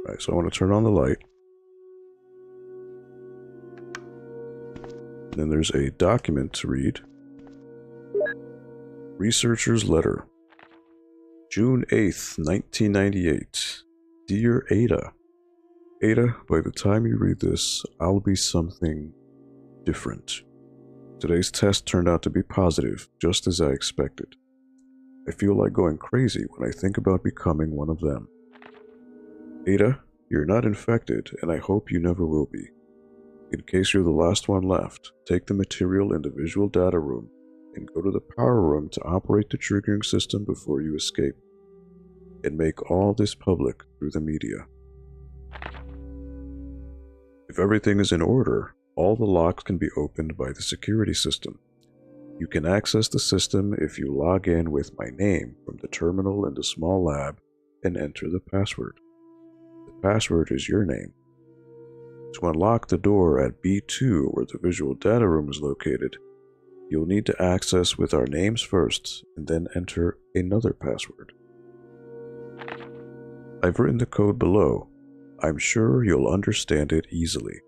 Alright, so I want to turn on the light. Then there's a document to read. Researcher's letter. June 8th, 1998. Dear Ada. Ada, by the time you read this, I'll be something different. Today's test turned out to be positive, just as I expected. I feel like going crazy when I think about becoming one of them. Ada, you're not infected, and I hope you never will be. In case you're the last one left, take the material in the visual data room and go to the power room to operate the triggering system before you escape. And make all this public through the media. If everything is in order, all the locks can be opened by the security system. You can access the system if you log in with my name from the terminal in the small lab and enter the password. The password is your name. To unlock the door at B2, where the visual data room is located, you'll need to access with our names first and then enter another password. I've written the code below. I'm sure you'll understand it easily.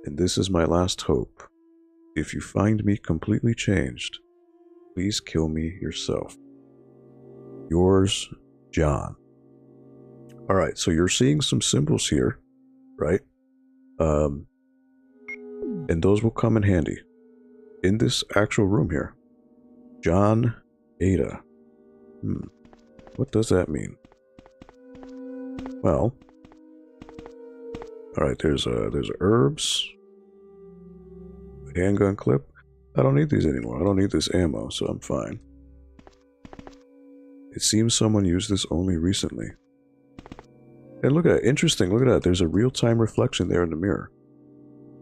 And this is my last hope. If you find me completely changed, please kill me yourself. Yours, John. Alright, so you're seeing some symbols here, right? And those will come in handy in this actual room here. John Ada. What does that mean? Well, all right. There's herbs, a handgun clip. I don't need these anymore. I don't need this ammo, so I'm fine. It seems someone used this only recently. And look at it. Interesting. Look at that. There's a real-time reflection there in the mirror.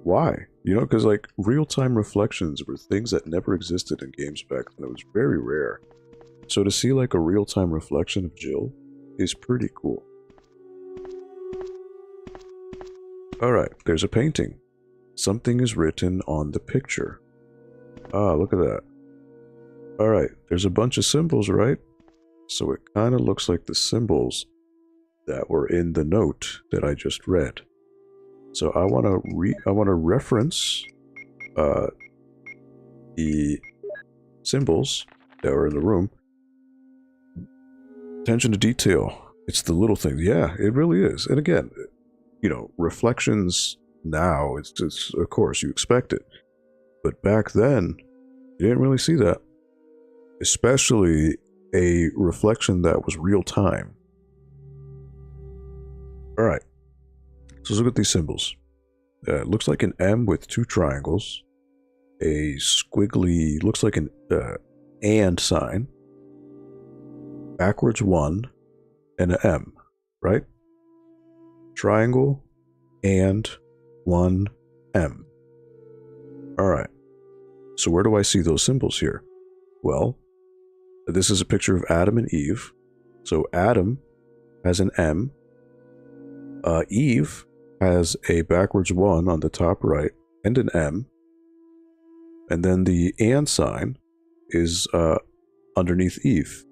Why? You know, because like real-time reflections were things that never existed in games back then. It was very rare. So to see like a real-time reflection of Jill is pretty cool. Alright, there's a painting. Something is written on the picture. Ah, look at that. Alright, there's a bunch of symbols, right? So it kind of looks like the symbols that were in the note that I just read. So I want to reference the symbols that were in the room. Attention to detail. It's the little things. Yeah, it really is. And again, you know, reflections now, it's of course you expect it. But back then, you didn't really see that. Especially a reflection that was real time. Alright. So let's look at these symbols. It looks like an M with two triangles. A squiggly, looks like an and sign. Backwards 1 and an M, right? Triangle and 1 M. Alright. So where do I see those symbols here? Well, this is a picture of Adam and Eve. So Adam has an M. Eve has a backwards 1 on the top right and an M. And then the and sign is underneath Eve.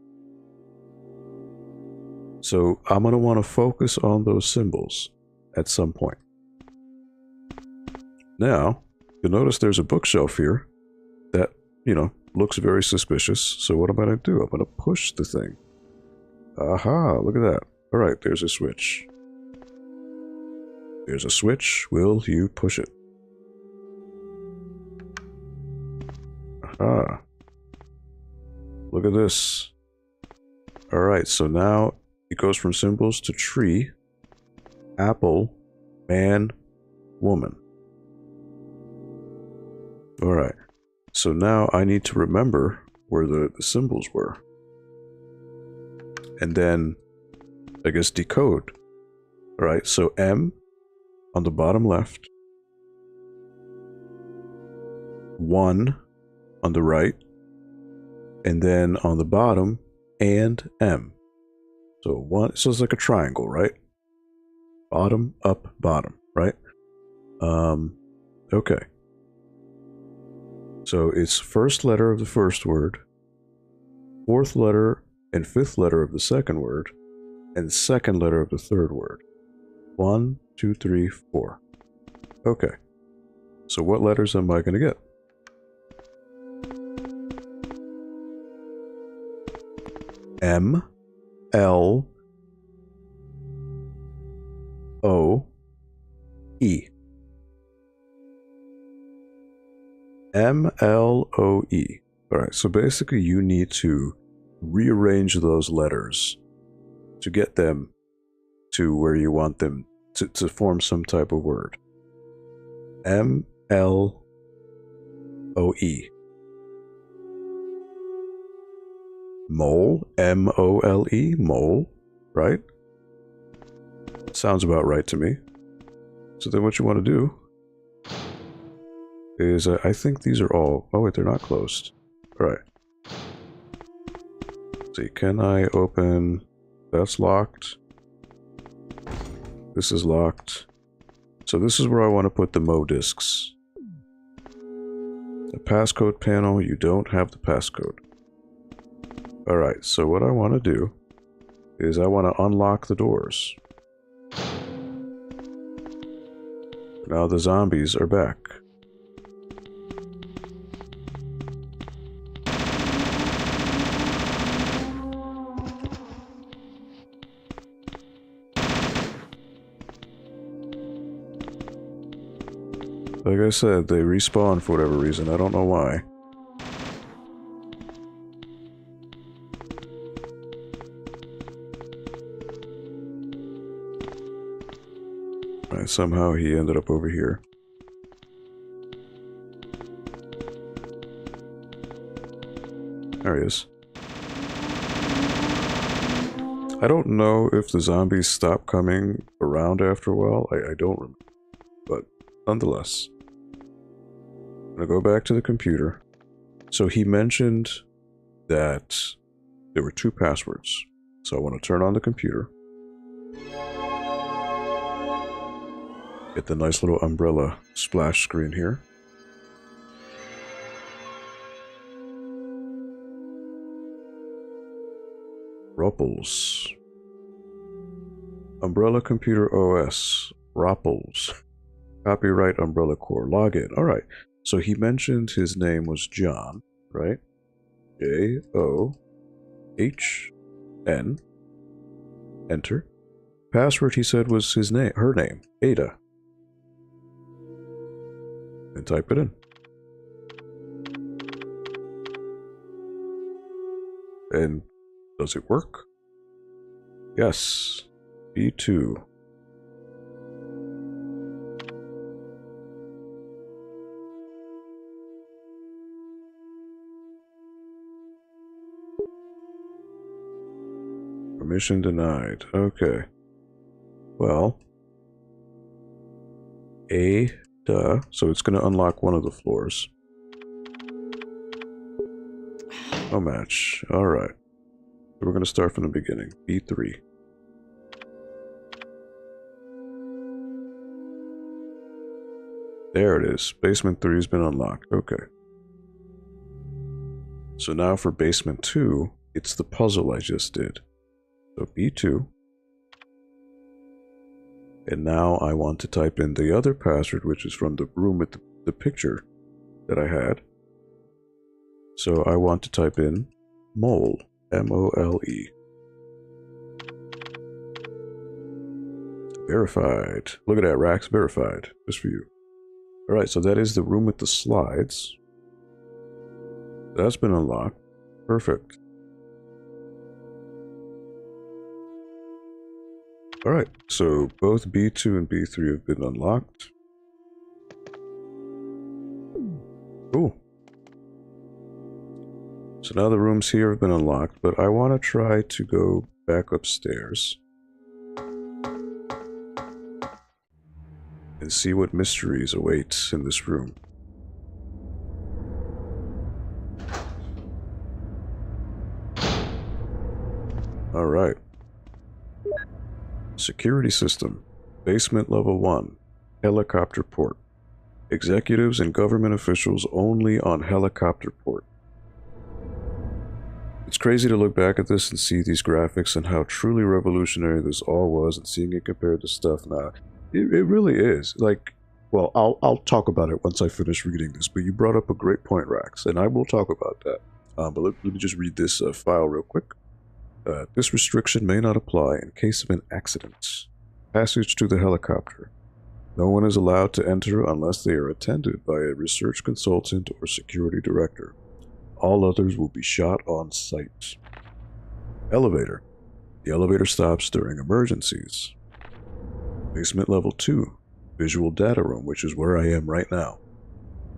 So I'm going to want to focus on those symbols at some point. Now, you'll notice there's a bookshelf here that, you know, looks very suspicious. So what am I going to do? I'm going to push the thing. Aha, look at that. All right, there's a switch. There's a switch. Will you push it? Aha. Look at this. All right, so now it goes from symbols to tree, apple, man, woman. All right. So now I need to remember where the symbols were. And then, I guess, decode. All right, so M on the bottom left. 1 on the right. And then on the bottom, and M. So one, so it's like a triangle, right? Bottom, up, bottom, right? Okay. So it's first letter of the first word, fourth letter and fifth letter of the second word, and second letter of the third word. 1, 2, 3, 4. Okay. So what letters am I going to get? M, L, O, E. M, L, O, E. Alright, so basically you need to rearrange those letters to get them to where you want them to form some type of word. M, L, O, E. Mole, M-O-L-E, mole, right? Sounds about right to me. So then what you want to do is, I think these are all, oh wait, they're not closed. All right. Let's see, can I open, that's locked. This is locked. So this is where I want to put the Mo discs. The passcode panel, you don't have the passcode. Alright, so what I want to do is I want to unlock the doors. Now the zombies are back. Like I said, they respawn for whatever reason. I don't know why. Alright, somehow he ended up over here. There he is. I don't know if the zombies stop coming around after a while. I don't remember. But nonetheless, I'm gonna go back to the computer. So he mentioned that there were 2 passwords. So I want to turn on the computer. Get the nice little umbrella splash screen here. Rupples. Umbrella Computer OS. Rupples. Copyright Umbrella Core. Login. Alright. So he mentioned his name was John, right? J-O-H-N. Enter. Password he said was his name, her name, Ada. And type it in. And does it work? Yes. B2. Permission denied. Okay. Well. So it's going to unlock one of the floors. No match. Alright. So we're going to start from the beginning. B3. There it is. Basement 3 has been unlocked. Okay. So now for basement 2, it's the puzzle I just did. So B2. And now I want to type in the other password, which is from the room with the picture that I had. So I want to type in mole. M-O-L-E. Verified. Look at that, Rax. Verified. Just for you. Alright, so that is the room with the slides. That's been unlocked. Perfect. Alright, so both B2 and B3 have been unlocked. Cool. So now the rooms here have been unlocked, but I want to try to go back upstairs and see what mysteries await in this room. Alright. Security system. Basement level 1. Helicopter port. Executives and government officials only on helicopter port. It's crazy to look back at this and see these graphics and how truly revolutionary this all was, and seeing it compared to stuff now. It really is. Like, well, I'll talk about it once I finish reading this, but you brought up a great point, Rax, and I will talk about that. But let me just read this file real quick. This restriction may not apply in case of an accident. Passage to the helicopter. No one is allowed to enter unless they are attended by a research consultant or security director. All others will be shot on sight. Elevator. The elevator stops during emergencies. Basement level 2. Visual data room, which is where I am right now.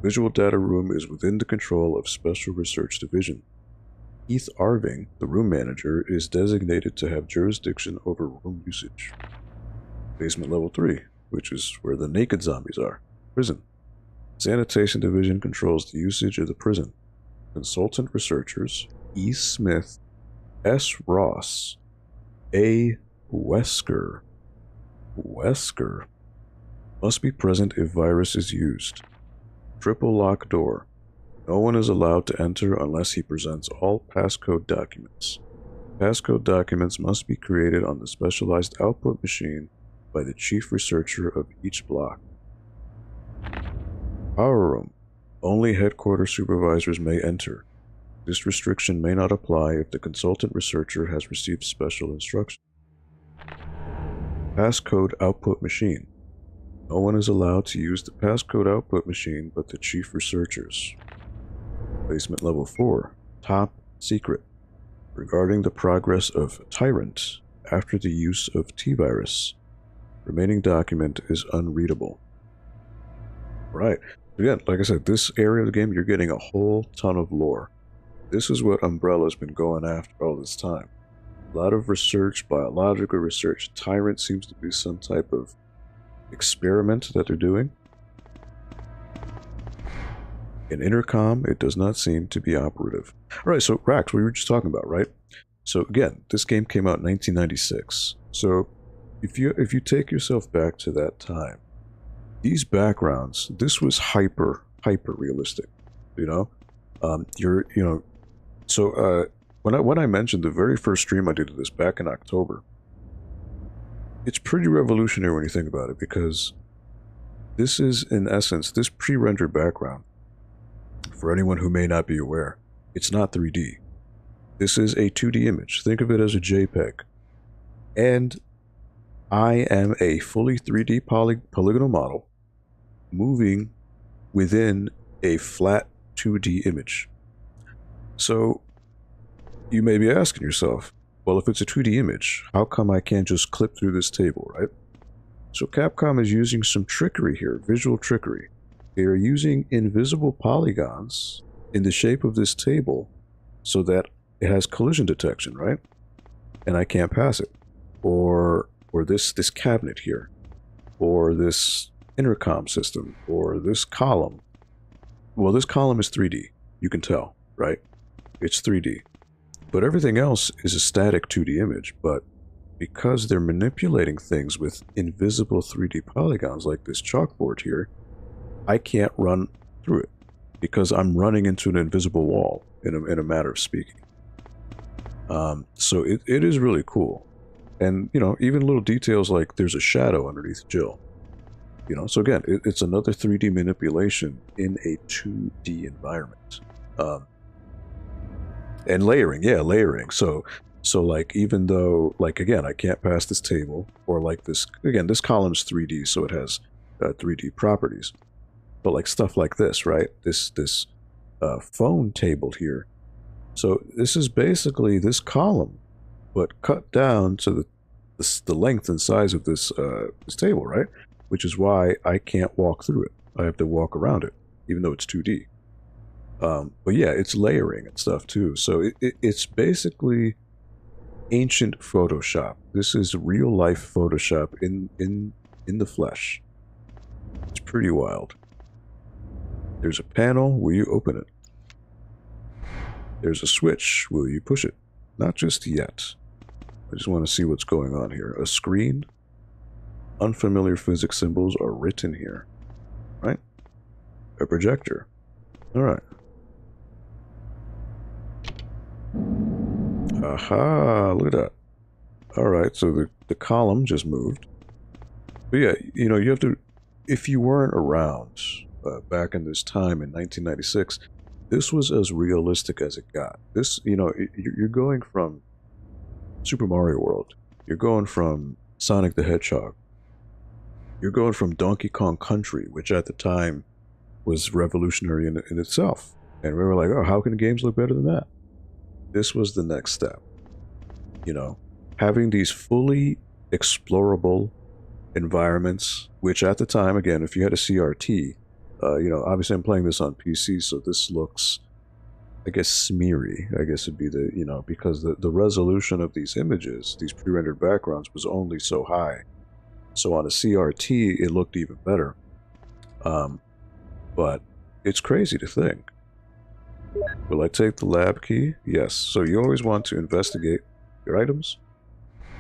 Visual data room is within the control of Special Research Division. Keith Arving, the room manager, is designated to have jurisdiction over room usage. Basement level 3, which is where the naked zombies are. Prison. Sanitation Division controls the usage of the prison. Consultant researchers E. Smith, S. Ross, A. Wesker must be present if virus is used. Triple lock door. No one is allowed to enter unless he presents all passcode documents. Passcode documents must be created on the specialized output machine by the chief researcher of each block. Power room. Only headquarters supervisors may enter. This restriction may not apply if the consultant researcher has received special instruction. Passcode output machine. No one is allowed to use the passcode output machine but the chief researchers. Basement level 4. Top secret. Regarding the progress of Tyrant after the use of T-Virus. Remaining document is unreadable. Right. Again, like I said, this area of the game, you're getting a whole ton of lore. This is what Umbrella's been going after all this time. A lot of research, biological research. Tyrant seems to be some type of experiment that they're doing. In Intercom, it does not seem to be operative. Alright, so Rax, we were just talking about, right? So again, this game came out in 1996. So if you take yourself back to that time, these backgrounds, this was hyper realistic, you know? When I mentioned the very first stream I did of this back in October, it's pretty revolutionary when you think about it, because this is, in essence, this pre-rendered background, for anyone who may not be aware, it's not 3D. This is a 2D image. Think of it as a JPEG. And I am a fully 3D polygonal model moving within a flat 2D image. So you may be asking yourself, well, if it's a 2D image, how come I can't just clip through this table, right? So Capcom is using some trickery here, visual trickery. They are using invisible polygons in the shape of this table so that it has collision detection, right? And I can't pass it. Or this cabinet here, or this intercom system, or this column. Well, this column is 3D, you can tell, right? It's 3D. But everything else is a static 2D image, but because they're manipulating things with invisible 3D polygons like this chalkboard here, I can't run through it because I'm running into an invisible wall, in a matter of speaking. So it is really cool. And, you know, even little details like there's a shadow underneath Jill. You know, so again, it's another 3D manipulation in a 2D environment. And layering, yeah, layering. So like, even though, like, again, I can't pass this table, or like this, again, this column's 3D, so it has 3D properties. But like stuff like this, right? This phone table here. So this is basically this column, but cut down to the length and size of this table, right? Which is why I can't walk through it. I have to walk around it, even though it's 2D. But yeah, it's layering and stuff too. So it's basically ancient Photoshop. This is real life Photoshop in the flesh. It's pretty wild. There's a panel. Will you open it? There's a switch. Will you push it? Not just yet. I just want to see what's going on here. A screen. Unfamiliar physics symbols are written here. Right? A projector. Alright. Aha! Look at that. Alright, so the column just moved. But yeah, you know, you have to... If you weren't around back in this time in 1996... This was as realistic as it got. This, you know, you're going from Super Mario World. You're going from Sonic the Hedgehog. You're going from Donkey Kong Country, which at the time was revolutionary in itself. And we were like, oh, how can games look better than that? This was the next step. You know, having these fully explorable environments, which at the time, again, if you had a CRT, you know, obviously I'm playing this on PC, so this looks, I guess, smeary. I guess it'd be the, you know, because the resolution of these images, these pre-rendered backgrounds, was only so high. So on a CRT, it looked even better. But it's crazy to think. Will I take the lab key? Yes. So you always want to investigate your items.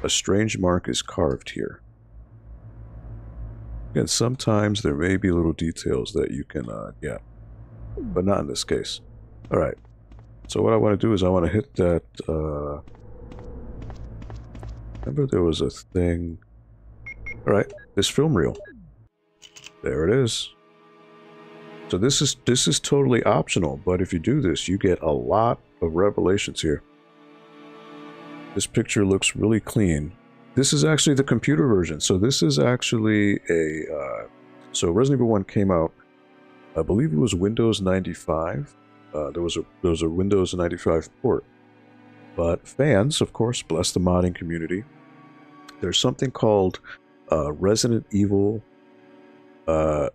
A strange mark is carved here. Again, sometimes there may be little details that you can get, but not in this case. All right. So what I want to do is I want to hit that. Remember, there was a thing. All right, this film reel. There it is. So this is totally optional, but if you do this, you get a lot of revelations here. This picture looks really clean. This is actually the computer version, so this is actually a So Resident Evil 1 came out, I believe it was Windows 95. There was a Windows 95 port. But fans, of course, bless the modding community. There's something called Resident Evil. What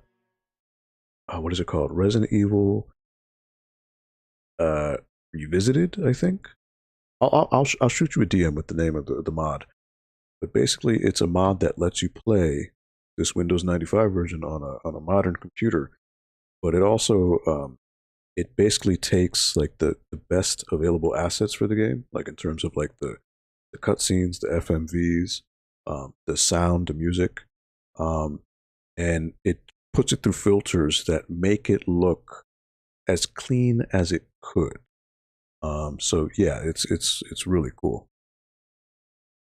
is it called? Resident Evil Revisited, I think. I'll shoot you a DM with the name of the mod. But basically, it's a mod that lets you play this Windows 95 version on a modern computer. But it also it basically takes like the best available assets for the game, like in terms of like the cutscenes, the FMVs, the sound, the music, and it puts it through filters that make it look as clean as it could. So yeah, it's really cool.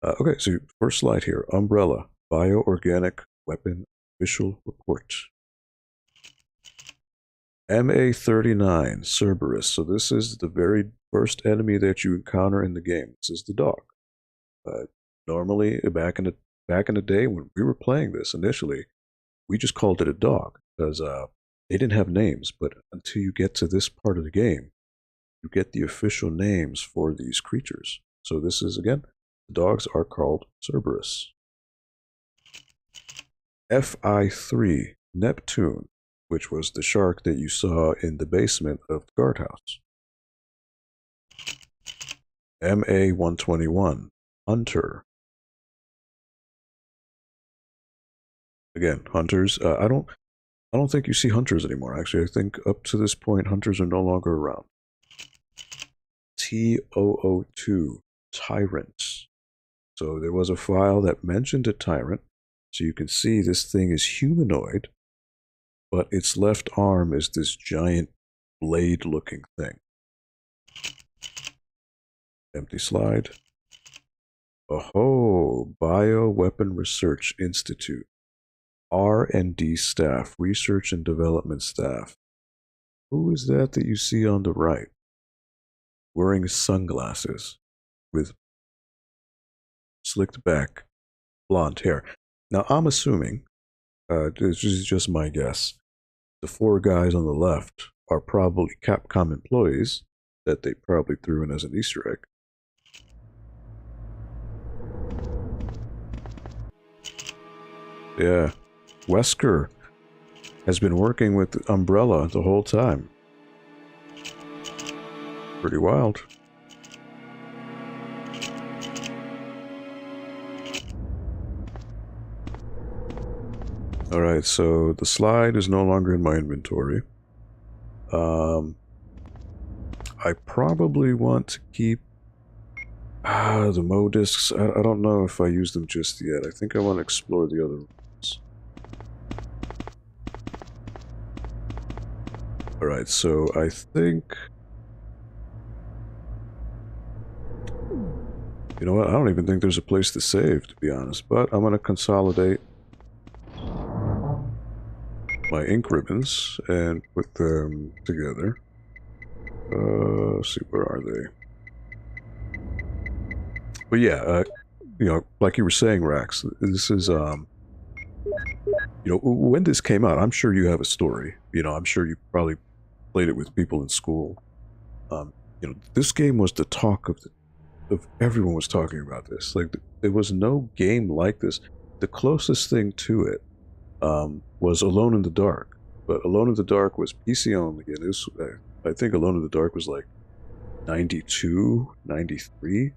Okay, so first slide here: Umbrella Bioorganic Weapon Official Report. MA39 Cerberus. So this is the very first enemy that you encounter in the game. This is the dog. Normally, back in the day when we were playing this initially, we just called it a dog because they didn't have names. But until you get to this part of the game, you get the official names for these creatures. So this is, again, the dogs are called Cerberus. FI3 Neptune, which was the shark that you saw in the basement of the guardhouse. MA121 Hunter. Again, hunters. I don't think you see hunters anymore. Actually, I think up to this point, hunters are no longer around. T002 Tyrants. So there was a file that mentioned a tyrant. So you can see this thing is humanoid, but its left arm is this giant blade-looking thing. Empty slide. Oh, Bioweapon Research Institute. R&D staff, research and development staff. Who is that you see on the right? Wearing sunglasses with slicked back blonde hair. Now, I'm assuming, this is just my guess, the four guys on the left are probably Capcom employees that they probably threw in as an Easter egg. Yeah, Wesker has been working with Umbrella the whole time. Pretty wild. Alright, so the slide is no longer in my inventory. I probably want to keep the Mo discs. I don't know if I use them just yet. I think I want to explore the other rooms. Alright, so I think... You know what? I don't even think there's a place to save, to be honest. But I'm going to consolidate my ink ribbons and put them together. Let's see, where are they? But yeah, you know, like you were saying, Rax, this is, you know, when this came out, I'm sure you have a story. You know, I'm sure you probably played it with people in school. You know, this game was the talk of everyone was talking about this. Like, there was no game like this. The closest thing to it was Alone in the Dark. But Alone in the Dark was PC only. And this, I think Alone in the Dark was like 92, 93.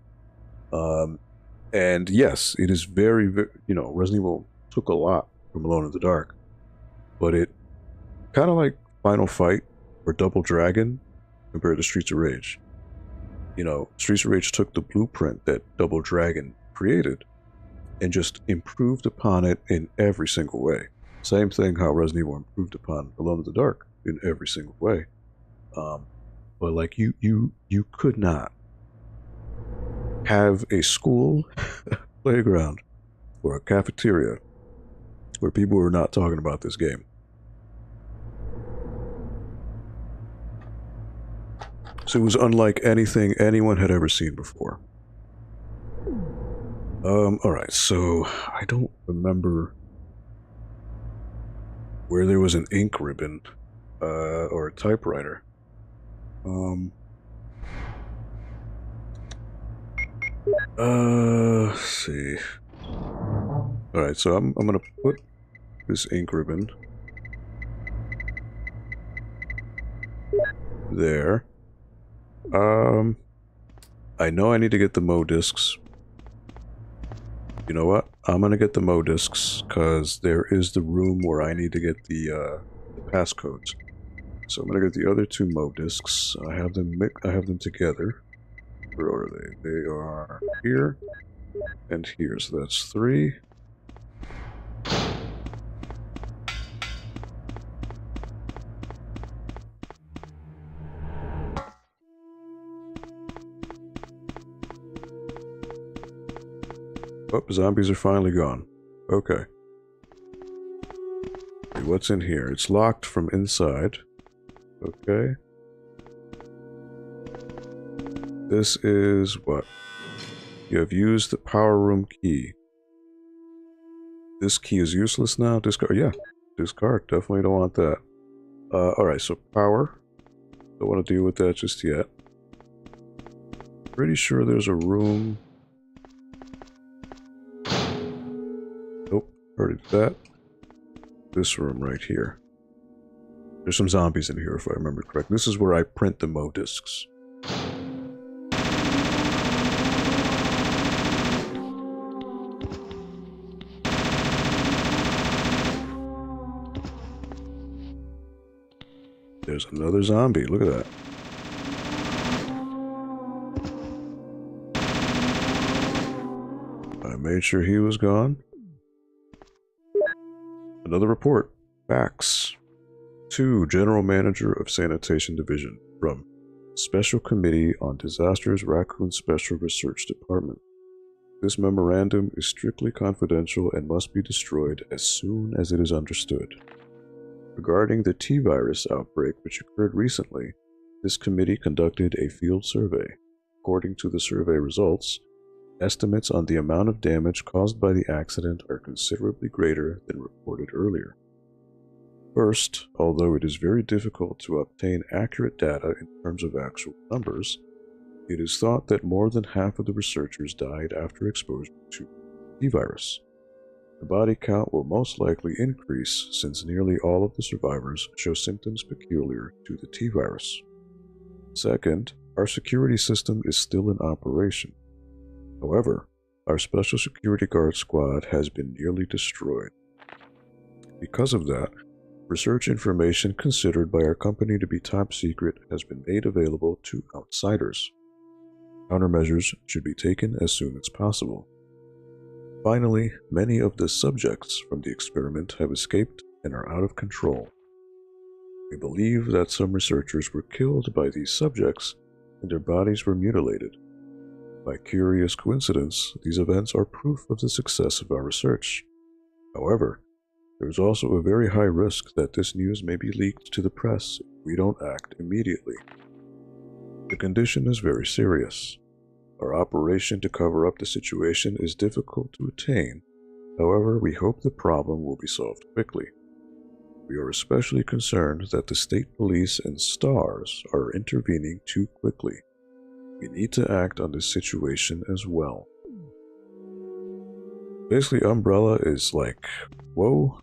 And yes, it is very, very, you know, Resident Evil took a lot from Alone in the Dark. But it kind of like Final Fight or Double Dragon compared to Streets of Rage. You know, Streets of Rage took the blueprint that Double Dragon created and just improved upon it in every single way. Same thing how Resident Evil improved upon Alone in the Dark in every single way. But like you could not have a school playground or a cafeteria where people were not talking about this game. So it was unlike anything anyone had ever seen before. Alright, so I don't remember where there was an ink ribbon, or a typewriter. Let's see. Alright, so I'm gonna put this ink ribbon there. I know I need to get the Mo discs. You know what? I'm gonna get the Mo discs, because there is the room where I need to get the passcodes. So I'm gonna get the other two Mo discs. I have them together. Where are they? They are here and here. So that's 3. Oh, zombies are finally gone. Okay. Okay, what's in here? It's locked from inside. Okay. This is what? You have used the power room key. This key is useless now? Discard? Yeah. Discard. Definitely don't want that. Alright, so power. Don't want to deal with that just yet. Pretty sure there's a room. Nope. Already did that. This room right here. There's some zombies in here if I remember correctly. This is where I print the Mo discs. There's another zombie. Look at that. I made sure he was gone. Another report. Facts. To General Manager of Sanitation Division from Special Committee on Disasters Raccoon Special Research Department. This memorandum is strictly confidential and must be destroyed as soon as it is understood. Regarding the T-virus outbreak which occurred recently, this committee conducted a field survey. According to the survey results, estimates on the amount of damage caused by the accident are considerably greater than reported earlier. First, although it is very difficult to obtain accurate data in terms of actual numbers, it is thought that more than half of the researchers died after exposure to the T-virus. The body count will most likely increase since nearly all of the survivors show symptoms peculiar to the T-virus. Second, our security system is still in operation. However, our Special Security Guard squad has been nearly destroyed. Because of that, research information considered by our company to be top secret has been made available to outsiders. Countermeasures should be taken as soon as possible. Finally, many of the subjects from the experiment have escaped and are out of control. We believe that some researchers were killed by these subjects and their bodies were mutilated. By curious coincidence, these events are proof of the success of our research. However, there is also a very high risk that this news may be leaked to the press if we don't act immediately. The condition is very serious. Our operation to cover up the situation is difficult to attain. However, we hope the problem will be solved quickly. We are especially concerned that the state police and S.T.A.R.S are intervening too quickly. We need to act on this situation as well. Basically, Umbrella is like, whoa,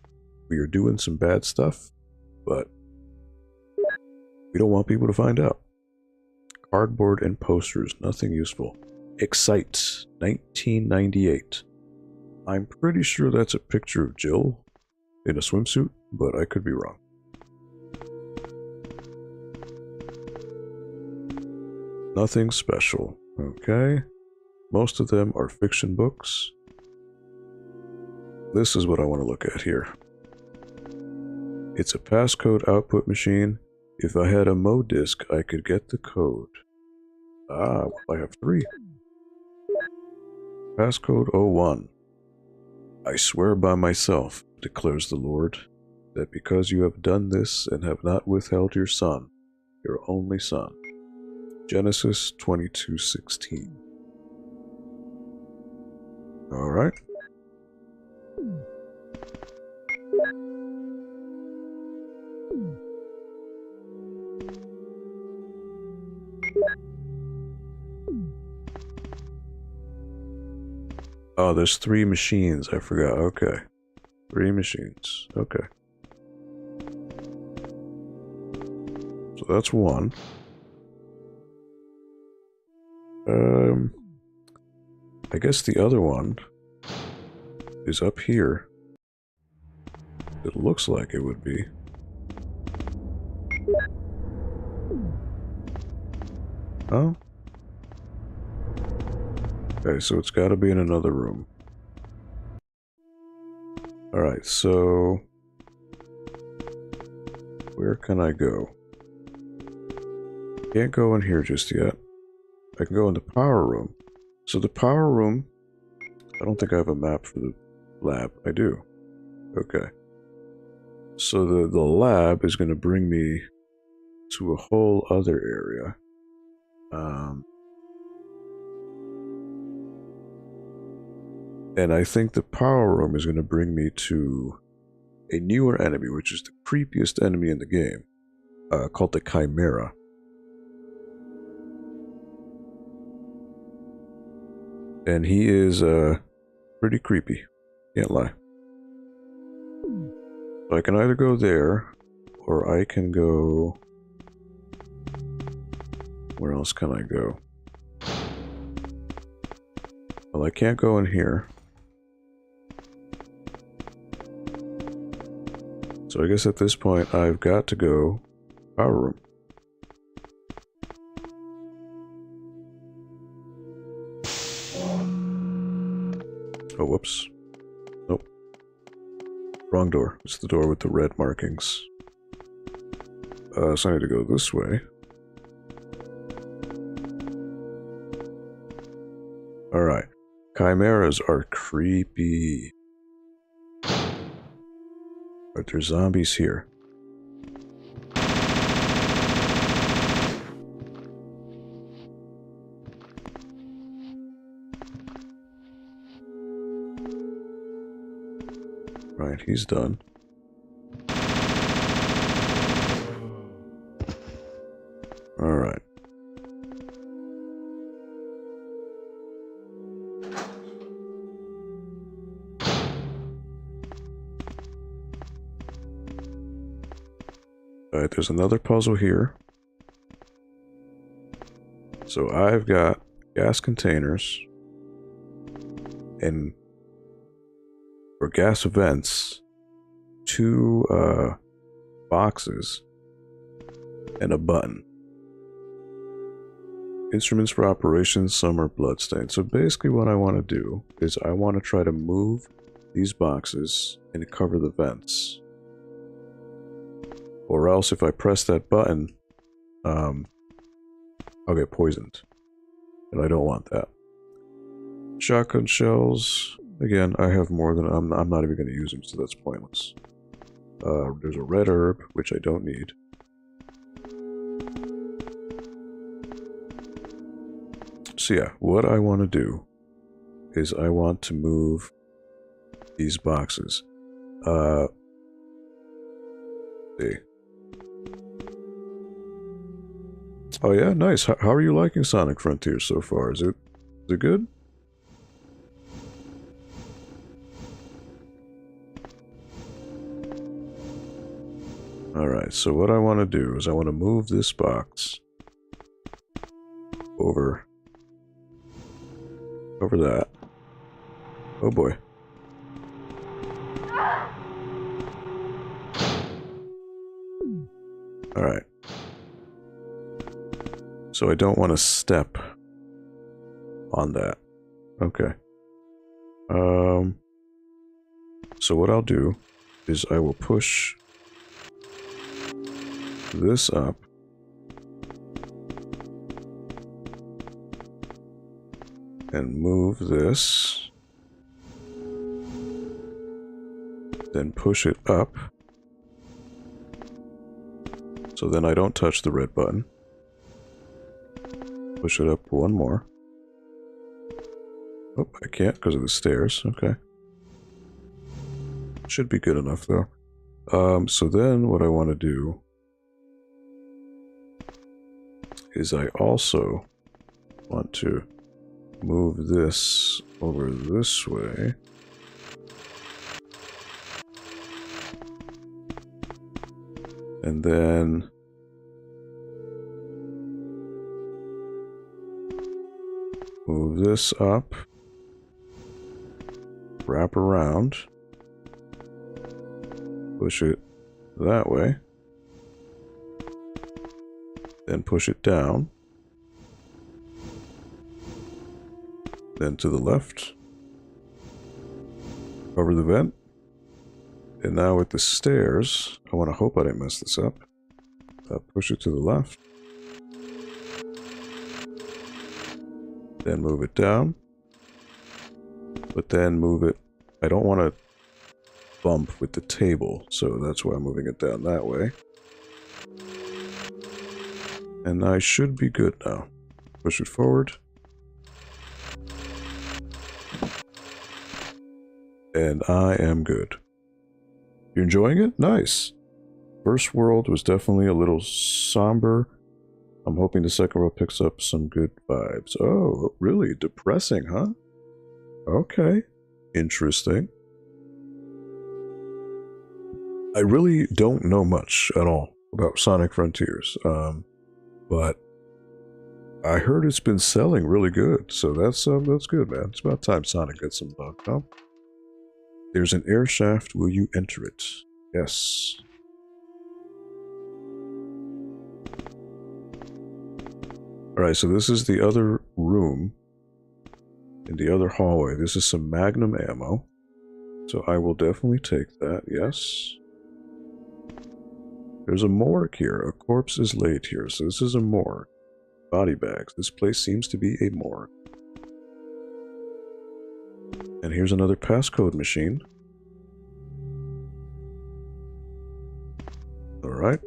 we are doing some bad stuff, but we don't want people to find out. Cardboard and posters, nothing useful. Excite, 1998. I'm pretty sure that's a picture of Jill in a swimsuit, but I could be wrong. Nothing special, okay? Most of them are fiction books. This is what I want to look at here. It's a passcode output machine. If I had a Mo disc, I could get the code. Ah, well, I have 3. Passcode 01. I swear by myself, declares the Lord, that because you have done this and have not withheld your son, your only son. Genesis 22:16. Alright. Oh, there's 3 machines. I forgot. Okay. 3 machines. Okay. So that's 1. I guess the other one is up here. It looks like it would be. Oh? Okay, so it's got to be in another room. Alright, so... where can I go? Can't go in here just yet. I can go in the power room. So the power room... I don't think I have a map for the lab. I do. Okay. So the lab is going to bring me to a whole other area. And I think the power room is going to bring me to a newer enemy, which is the creepiest enemy in the game, called the Chimera. And he is pretty creepy, can't lie. So I can either go there, or I can go... where else can I go? Well, I can't go in here. So I guess at this point, I've got to go power room. Oh, whoops. Nope. Wrong door. It's the door with the red markings. So I need to go this way. Alright. Chimeras are creepy. But there's zombies here. Right, he's done. Alright. Alright, there's another puzzle here. So I've got gas containers and for gas vents, 2 boxes and a button. Instruments for operations, some are bloodstained. So basically what I want to do is I want to try to move these boxes and cover the vents. Or else if I press that button, I'll get poisoned. And I don't want that. Shotgun shells. Again, I have more than... I'm not even going to use them, so that's pointless. There's a red herb, which I don't need. So yeah, what I want to do is I want to move these boxes. See. Oh yeah, nice. How are you liking Sonic Frontiers so far? Is it good? Alright, so what I want to do is I want to move this box over that. Oh boy. Alright. So I don't want to step on that. Okay. So what I'll do is I will push this up. And move this. Then push it up. So then I don't touch the red button. Push it up 1 more. Oh, I can't because of the stairs. Okay. Should be good enough though. So then what I want to do is I also want to move this over this way. And then move this up, wrap around, push it that way, then push it down, then to the left, cover the vent, and now with the stairs, I want to hope I didn't mess this up. Push it to the left, then move it down, but then move it. I don't want to bump with the table, so that's why I'm moving it down that way. And I should be good now. Push it forward. And I am good. You enjoying it? Nice. First world was definitely a little somber. I'm hoping the second world picks up some good vibes. Oh, really? Depressing, huh? Okay. Interesting. I really don't know much at all about Sonic Frontiers, but I heard it's been selling really good, so that's good, man. It's about time Sonic gets some luck, huh? There's an air shaft. Will you enter it? Yes. Alright, so this is the other room in the other hallway. This is some Magnum ammo, so I will definitely take that, yes. There's a morgue here. A corpse is laid here, so this is a morgue. Body bags. This place seems to be a morgue. And here's another passcode machine. Alright.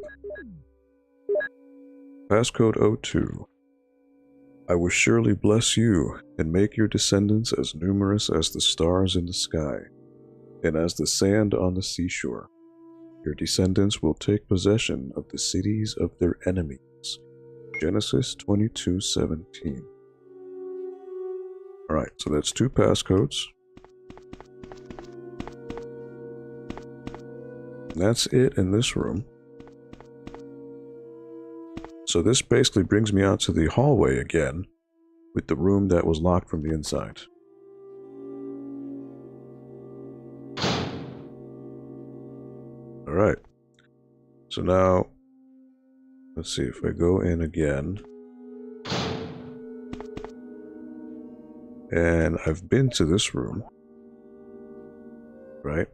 Passcode 02. I will surely bless you and make your descendants as numerous as the stars in the sky and as the sand on the seashore. Your descendants will take possession of the cities of their enemies. Genesis 22:17. Alright, so that's 2 passcodes. And that's it in this room. So this basically brings me out to the hallway again, with the room that was locked from the inside. Alright. So now, let's see if I go in again. And I've been to this room. Right?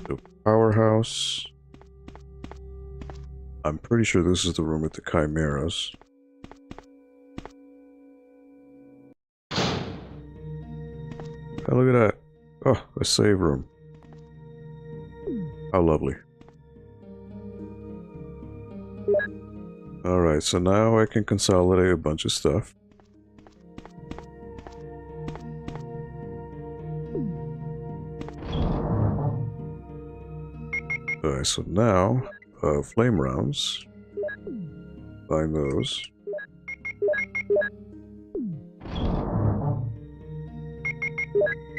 So powerhouse. I'm pretty sure this is the room with the chimeras. Oh, look at that. Oh, a save room. How lovely. Alright, so now I can consolidate a bunch of stuff. Alright, so now, flame rounds. Find those.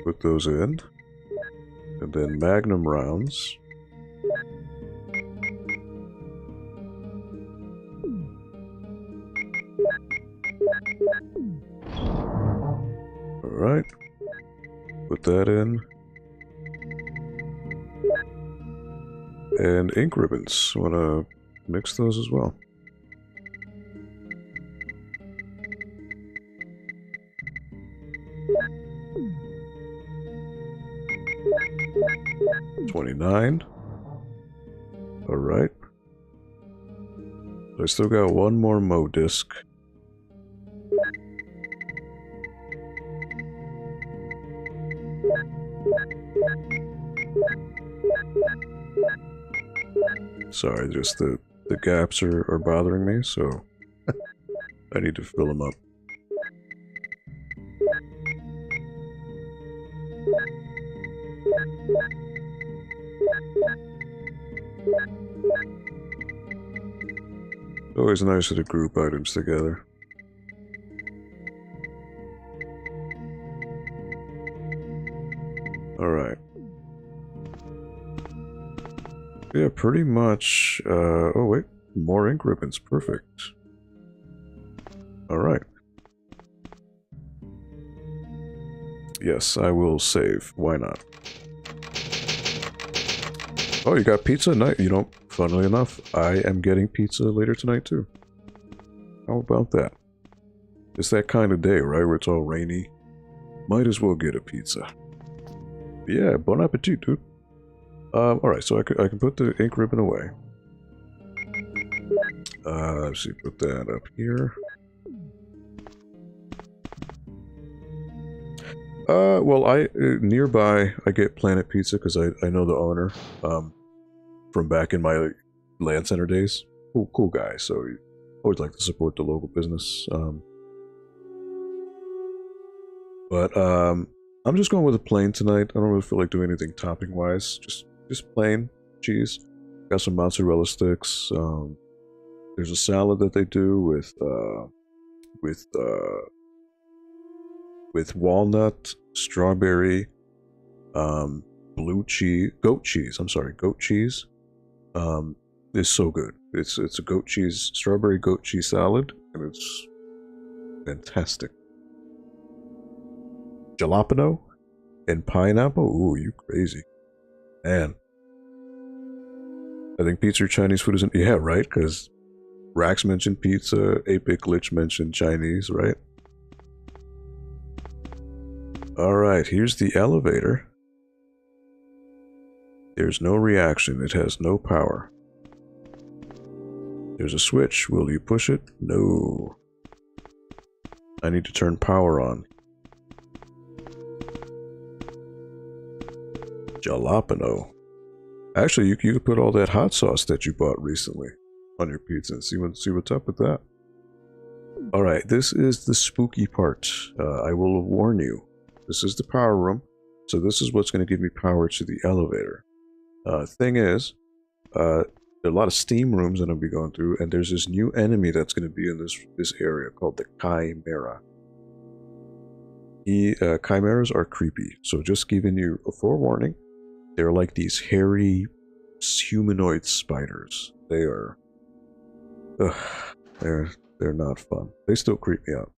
Put those in. And then magnum rounds. Alright. Put that in. And ink ribbons. Wanna mix those as well. $29. Alright. I still got one more Mo disc. Sorry, just the gaps are bothering me, so I need to fill them up. Always nicer to group items together. Alright. Yeah, pretty much. Oh, wait. More ink ribbons. Perfect. Alright. Yes, I will save. Why not? Oh, you got pizza? Night. You know, funnily enough, I am getting pizza later tonight too. How about that? It's that kind of day, right, where it's all rainy. Might as well get a pizza. Yeah, bon appetit, dude. Alright, so I can put the ink ribbon away. Let's see, put that up here. Well, nearby, I get Planet Pizza because I know the owner, from back in my land center days. Cool guy, so I always like to support the local business. But I'm just going with a plain tonight. I don't really feel like doing anything topping-wise. Just plain cheese. Got some mozzarella sticks. There's a salad that they do with walnut, strawberry, blue cheese, goat cheese. I'm sorry, goat cheese. It's so good. It's a goat cheese, strawberry goat cheese salad, and it's fantastic. Jalapeno and pineapple. Ooh, you crazy, man. I think pizza or Chinese food isn't. Yeah, right. Because Rax mentioned pizza, Apic Glitch mentioned Chinese, right? Alright, here's the elevator. There's no reaction, it has no power. There's a switch, will you push it? No. I need to turn power on. Jalapeno. Actually, you could put all that hot sauce that you bought recently on your pizza and see what's up with that. Alright, this is the spooky part. I will warn you. This is the power room, so this is what's going to give me power to the elevator. Thing is, there are a lot of steam rooms that I'll be going through, and there's this new enemy that's going to be in this area called the Chimera. Chimeras are creepy, so just giving you a forewarning. They're like these hairy humanoid spiders. They are, they're not fun. They still creep me out.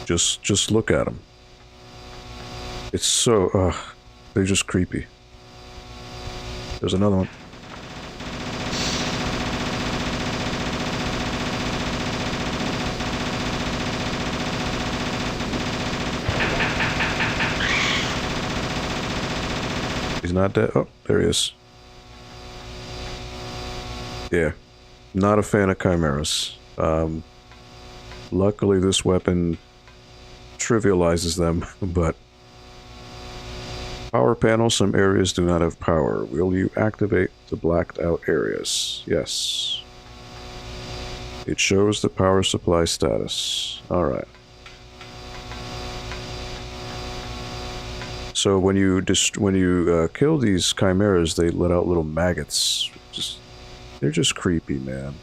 Just look at them. It's so, they're just creepy. There's another one. He's not dead. Oh, there he is. Yeah. Not a fan of chimeras. Luckily this weapon trivializes them, but power panel, some areas do not have power. Will you activate the blacked out areas? Yes. It shows the power supply status. Alright. So when you kill these chimeras, they let out little maggots. They're just creepy, man.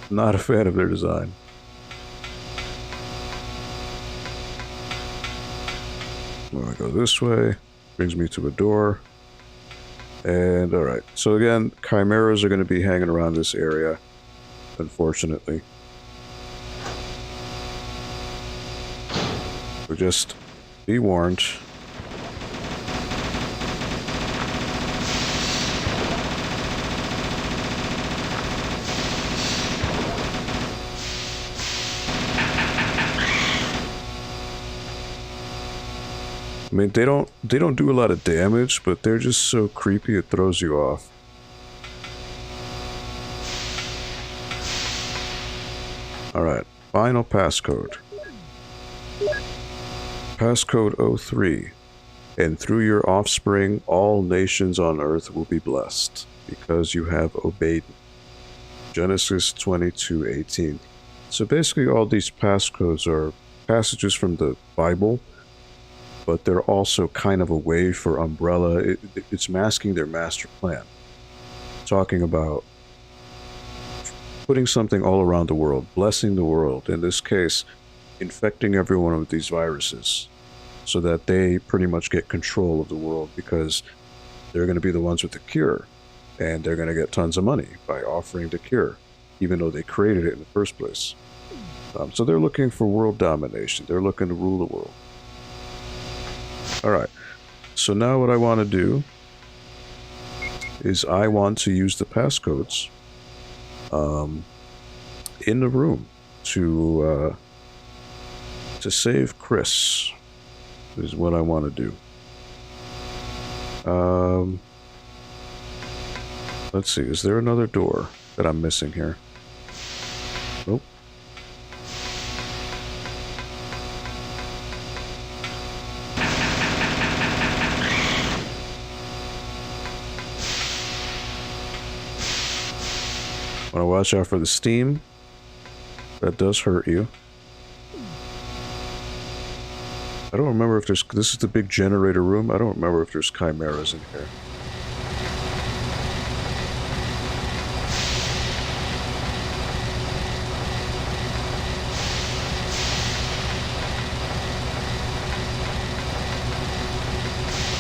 Not a fan of their design. I'm gonna go this way. Brings me to a door. And alright. So again, chimeras are going to be hanging around this area, unfortunately. So just be warned. I mean, they don't do a lot of damage, but they're just so creepy it throws you off. Alright, final passcode. Passcode 03. And through your offspring, all nations on earth will be blessed, because you have obeyed me. Genesis 22:18. So basically all these passcodes are passages from the Bible, but they're also kind of a way for Umbrella. It's masking their master plan, talking about putting something all around the world, blessing the world, in this case, infecting everyone with these viruses, so that they pretty much get control of the world, because they're going to be the ones with the cure, and they're going to get tons of money by offering the cure, even though they created it in the first place. So they're looking for world domination. They're looking to rule the world. Alright, so now what I want to do is I want to use the passcodes in the room to save Chris, is what I want to do. Let's see, is there another door that I'm missing here? Nope. Want to watch out for the steam. That does hurt you. I don't remember if there's... This is the big generator room. I don't remember if there's chimeras in here.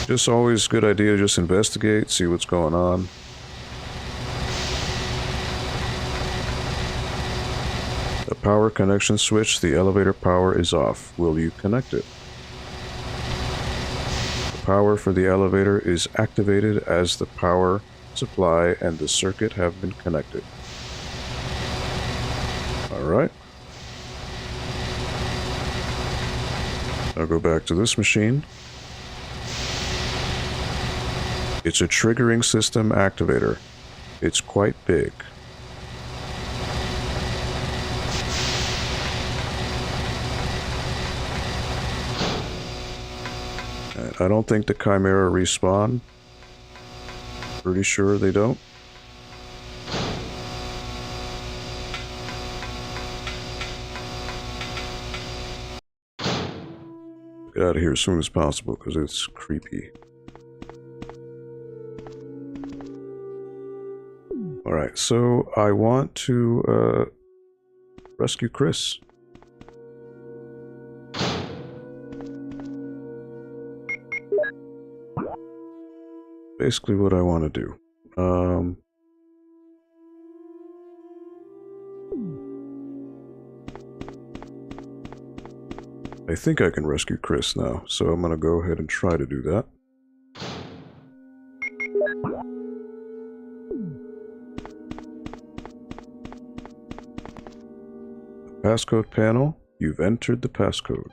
Just always a good idea to just investigate, see what's going on. The power connection switch, the elevator power is off. Will you connect it? The power for the elevator is activated as the power supply and the circuit have been connected. Alright. I'll go back to this machine. It's a triggering system activator. It's quite big. I don't think the Chimera respawn. Pretty sure they don't. Get out of here as soon as possible, because it's creepy. Alright, so I want to rescue Chris. Basically what I want to do. I think I can rescue Chris now, so I'm going to go ahead and try to do that. Passcode panel, you've entered the passcode.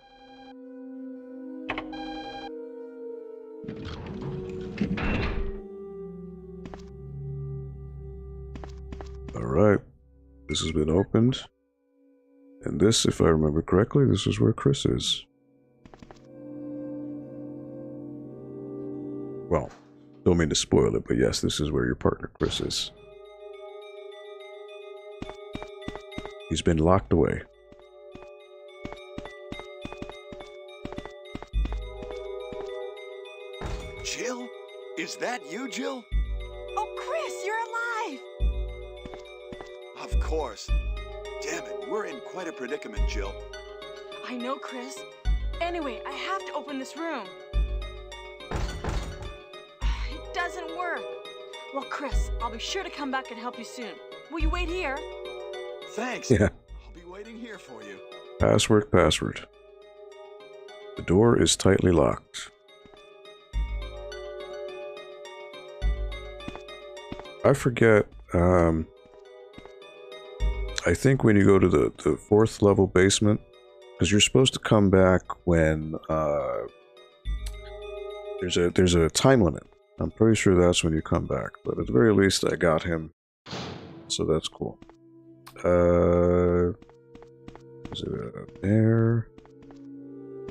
Alright, this has been opened. And this, if I remember correctly, this is where Chris is. Well, don't mean to spoil it, but yes, this is where your partner Chris is. He's been locked away. Jill? Is that you, Jill? Oh, Chris, you're alive! Of course. Damn it, we're in quite a predicament, Jill. I know, Chris. Anyway, I have to open this room. It doesn't work. Well, Chris, I'll be sure to come back and help you soon. Will you wait here? Thanks. Yeah. I'll be waiting here for you. Password, password. The door is tightly locked. I forget, I think when you go to the 4th level basement, because you're supposed to come back when, there's a time limit. I'm pretty sure that's when you come back, but at the very least I got him, so that's cool. Is it there?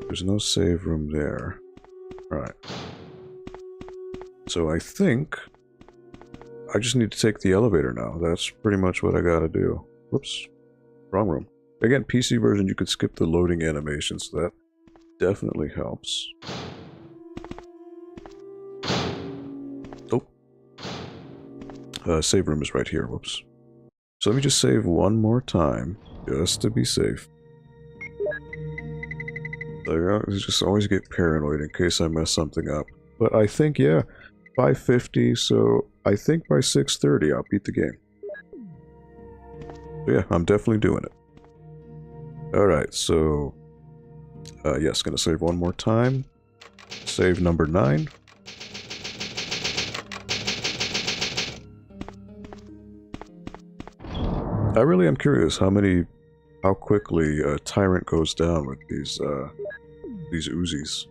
There's no save room there. Alright. So I think I just need to take the elevator now. That's pretty much what I gotta do. Whoops. Wrong room. Again, PC version, you could skip the loading animation, so that definitely helps. Oh. Save room is right here, whoops. So let me just save one more time, just to be safe. I just always get paranoid in case I mess something up. But I think, yeah, 550, so I think by 6:30 I'll beat the game. But yeah, I'm definitely doing it. Alright, so... yes, gonna save one more time. Save number 9. I really am curious how quickly a Tyrant goes down with these Uzis.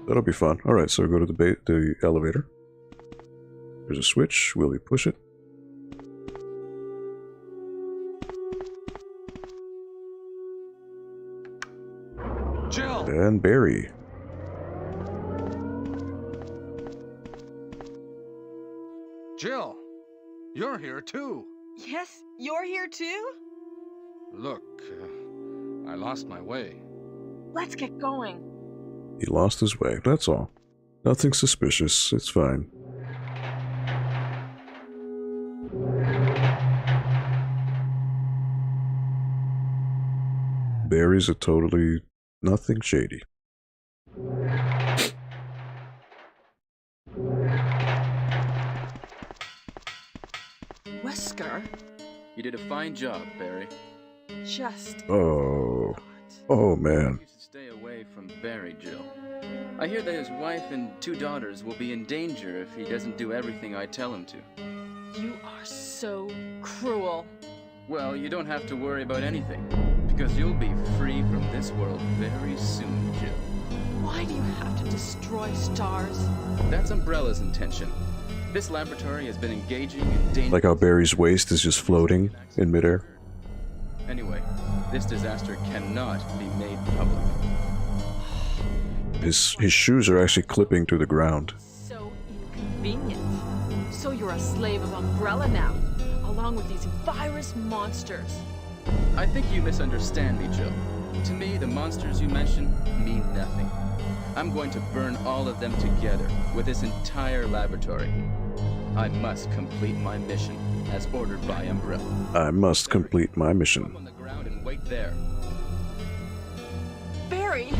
That'll be fun. Alright, so go to the elevator. There's a switch. Will you push it? Jill! And Barry. Jill! You're here too! Yes, you're here too? Look, I lost my way. Let's get going. He lost his way, that's all. Nothing suspicious, it's fine. Barry's a totally nothing shady. Wesker? You did a fine job, Barry. Just... Oh. Oh, man. You should stay away from Barry, Jill. I hear that his wife and 2 daughters will be in danger if he doesn't do everything I tell him to. You are so cruel. Well, you don't have to worry about anything, because you'll be free from this world very soon, Jill. Why do you have to destroy S.T.A.R.S? That's Umbrella's intention. This laboratory has been engaging in dangerous... Like how Barry's waist is just floating in midair. Anyway, this disaster cannot be made public. His shoes are actually clipping to the ground. So inconvenient. So you're a slave of Umbrella now, along with these virus monsters. I think you misunderstand me, Jill. To me, the monsters you mention mean nothing. I'm going to burn all of them together with this entire laboratory. I must complete my mission, as ordered by Umbrella. I must complete my mission. Jump on the ground and wait there. Barry!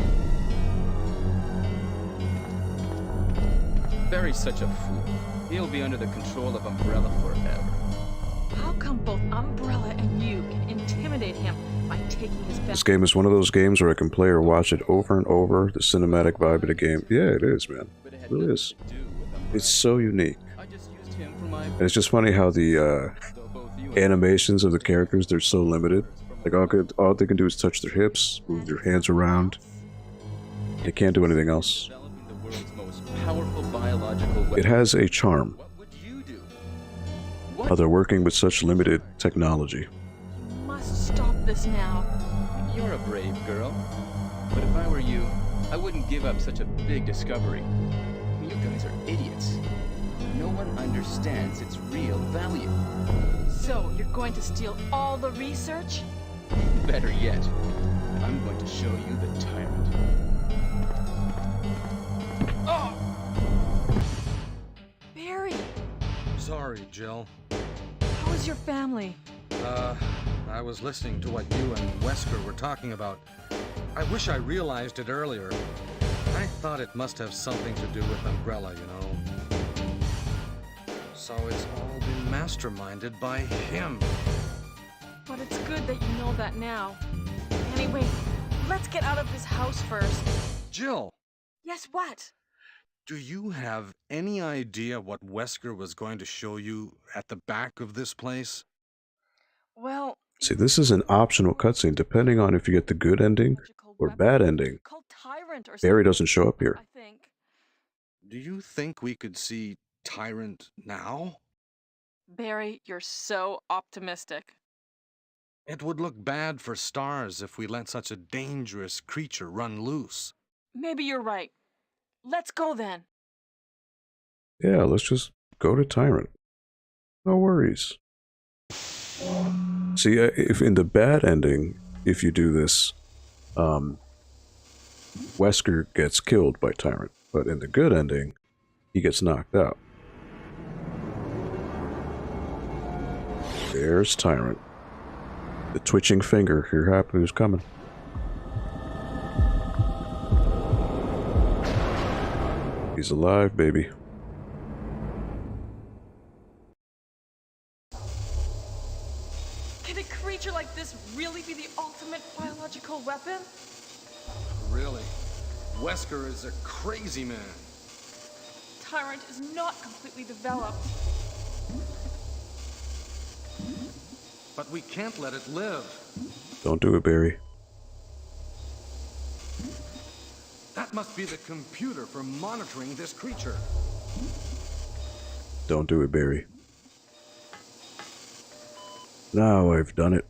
Barry's such a fool. He'll be under the control of Umbrella forever. How come both Umbrella and you can intimidate him by taking his This game is one of those games where I can play or watch it over and over. The cinematic vibe of the game. Yeah, it is, man. It really is. It's so unique. And it's just funny how the animations of the characters, they're so limited. Like all they can do is touch their hips, move their hands around. They can't do anything else. It has a charm. How they're working with such limited technology. You must stop this now. You're a brave girl. But if I were you, I wouldn't give up such a big discovery. You guys are idiots. No one understands its real value. So, you're going to steal all the research? Better yet, I'm going to show you the tyrant. Oh! Barry! Sorry, Jill. How is your family? I was listening to what you and Wesker were talking about. I wish I realized it earlier. I thought it must have something to do with Umbrella, you know. So it's all been masterminded by him. But it's good that you know that now. Anyway, let's get out of this house first. Jill! Yes, what? Do you have any idea what Wesker was going to show you at the back of this place? Well... See, this is an optional cutscene, depending on if you get the good ending or bad ending. Barry doesn't show up here. I think. Do you think we could see Tyrant now? Barry, you're so optimistic. It would look bad for S.T.A.R.S if we let such a dangerous creature run loose. Maybe you're right. Let's go then. Yeah, let's just go to Tyrant. No worries. See, if in the bad ending, if you do this, Wesker gets killed by Tyrant, but in the good ending, he gets knocked out. There's Tyrant. The twitching finger. Here happened. Who's coming? He's alive, baby. Can a creature like this really be the ultimate biological weapon? Really? Wesker is a crazy man. Tyrant is not completely developed. But we can't let it live. Don't do it, Barry. That must be the computer for monitoring this creature. Don't do it, Barry. Now I've done it.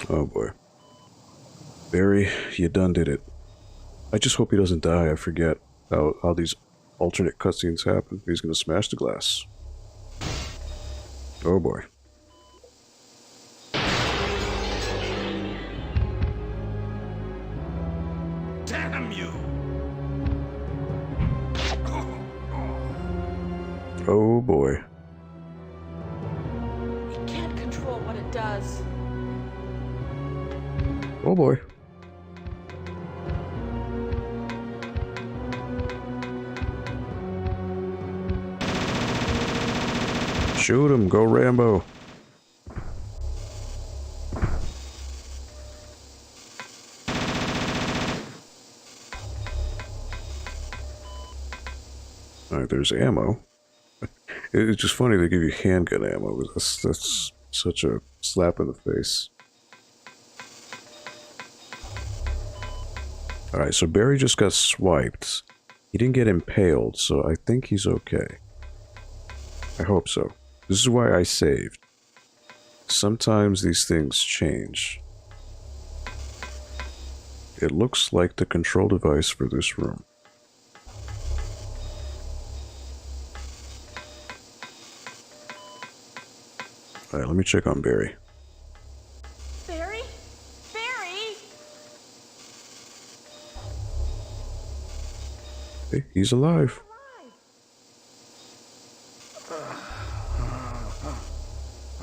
Oh boy. Barry, you done did it. I just hope he doesn't die. I forget how these alternate cutscenes happen. He's gonna smash the glass. Oh boy. Damn you! Oh boy. We can't control what it does. Oh boy. Shoot him, go Rambo. Alright, there's ammo. It's just funny they give you handgun ammo. That's such a slap in the face. Alright, so Barry just got swiped. He didn't get impaled, so I think he's okay. I hope so. This is why I saved. Sometimes these things change. It looks like the control device for this room. Alright, let me check on Barry. Barry? Barry! Hey, he's alive.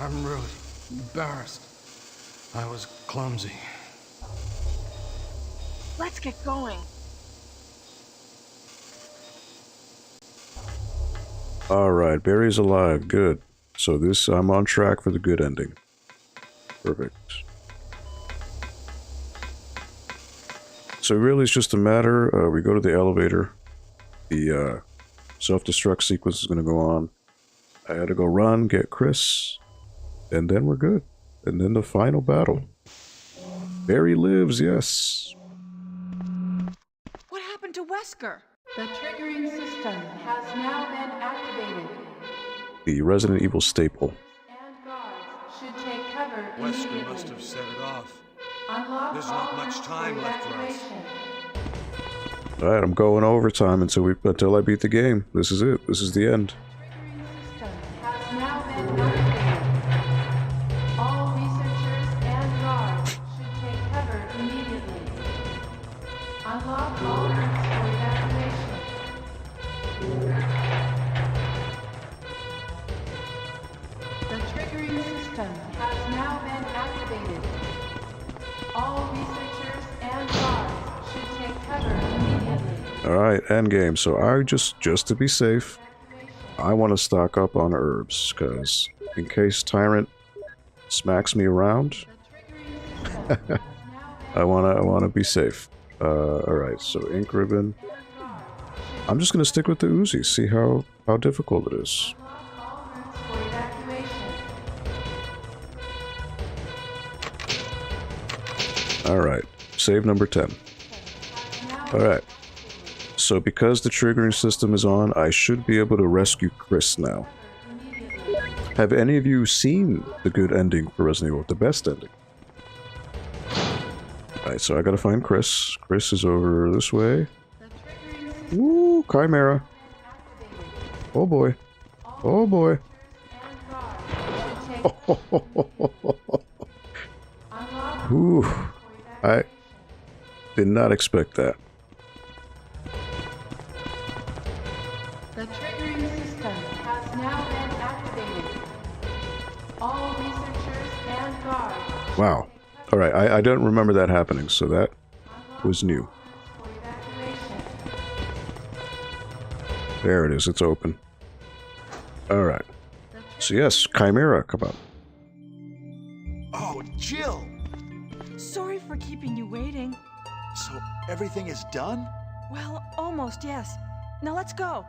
I'm really embarrassed. I was clumsy. Let's get going. Alright, Barry's alive. Good. So I'm on track for the good ending. Perfect. So really it's just a matter, we go to the elevator. The self-destruct sequence is going to go on. I had to go run, get Chris, and then we're good. And then the final battle. Barry lives, yes. What happened to Wesker? The triggering system has now been activated. The Resident Evil staple. And guards should take cover Wesker immediately. must have set it off. Unlock There's all not much rooms time for left for us. evacuation. Alright, I'm going overtime until I beat the game. This is it. This is the end. Triggering system has now been activated. All researchers and guards should take cover immediately. Unlock all rooms for evacuation. The triggering system has now been activated. All researchers and guards should take cover immediately. Alright, endgame. So I just to be safe, I want to stock up on herbs, because in case Tyrant smacks me around, I wanna be safe. Alright, so ink ribbon. I'm just gonna stick with the Uzi, see how difficult it is. All rooms for evacuation. Alright, save number 10. Alright, so because the triggering system is on, I should be able to rescue Chris now. Have any of you seen the good ending for Resident Evil, the best ending? Alright, so I gotta find Chris. Chris is over this way. Ooh, Chimera. Oh boy. Oh boy. Ooh, I did not expect that. The triggering system has now been activated. All researchers and guards. Wow. Alright, I don't remember that happening, so that was new. For evacuation. There it is, it's open. Alright. So yes, Chimera, come on. Oh, Jill! Sorry for keeping you waiting. So everything is done? Well, almost, yes. Now let's go.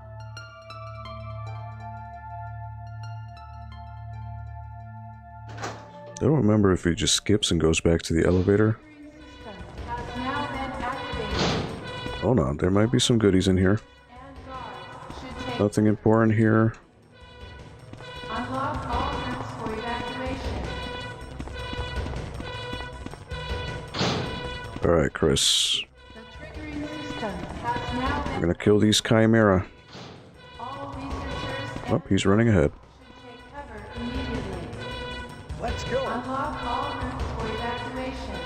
I don't remember if he just skips and goes back to the elevator. System has now been activated. Hold on, there might be some goodies in here. And guards should take Nothing important here. unlock all routes for evacuation. Alright, Chris. The triggering system has now We're been. gonna kill these Chimera. All researchers Oh, he's running ahead. should take cover immediately. Let's go! Unlock all routes for evacuation.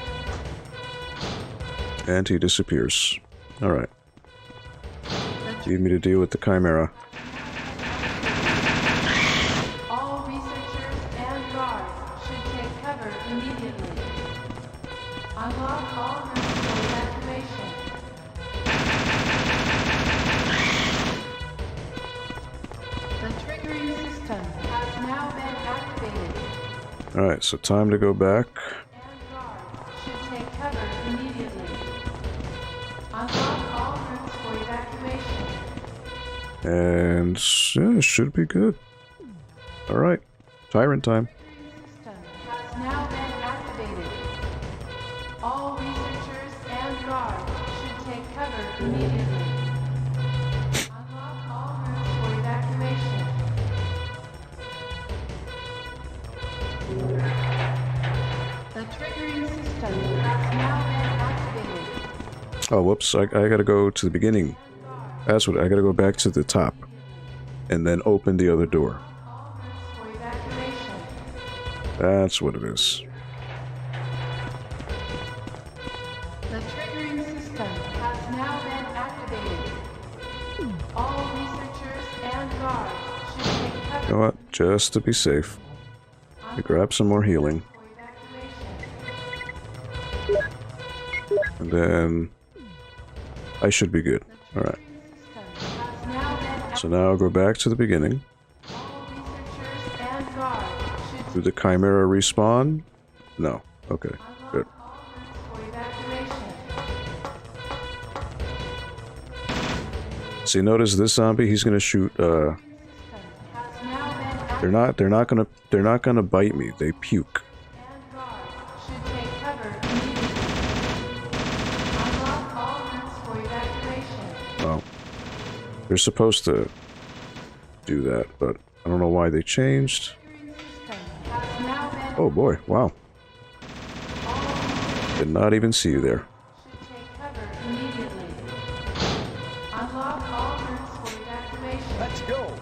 And he disappears. Alright. The Leave me to deal with the Chimera. All researchers and guards should take cover immediately. Unlock all routes for evacuation. The triggering system has now been activated. Alright, so time to go back. And guards should take cover immediately. Unlock all routes for evacuation. And yeah, it should be good. Alright. Tyrant time. System has now been activated. All researchers and guards should take cover immediately. Unlock all routes for evacuation. The triggering system has now been activated. Oh, whoops. I gotta go to the beginning. That's what I gotta go back to the top. And then open the other door. All routes for evacuation. That's what it is. The triggering system has now been activated. All researchers and guards should take You cover know what? Just to be safe. I grab some more healing. for evacuation. And then I should be good. Alright. System has now been So now I'll go back to the beginning. all researchers and guards should Do the Chimera respawn? No. Okay. Good. unlock all routes for evacuation. See, notice this zombie, he's gonna shoot, System has now been activated. they're not gonna bite me. They puke. And guards should take cover immediately. Unlock all routes for evacuation. Well, they're supposed to do that, but I don't know why they changed. System has now been Oh boy, wow. Did not even see you there. should take cover immediately. Unlock all routes for evacuation. Let's go!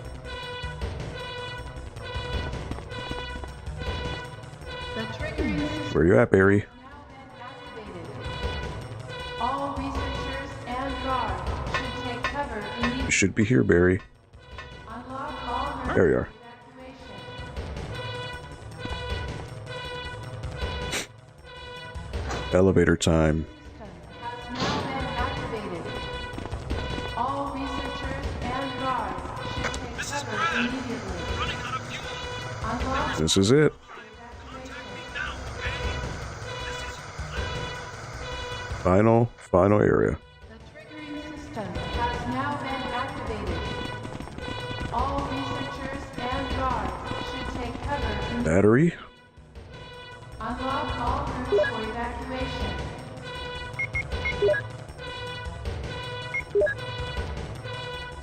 The triggering system Where you at, Barry? has now been activated. All researchers and guards should take cover You immediately. should be here, Barry. Unlock all routes There you are. for evacuation. Elevator time. System has now been activated. All researchers and guards should take cover immediately. Unlock This is it. evacuation. Final area. The triggering system has now been activated. All researchers and guards should take cover immediately. Battery. Unlock all routes for evacuation.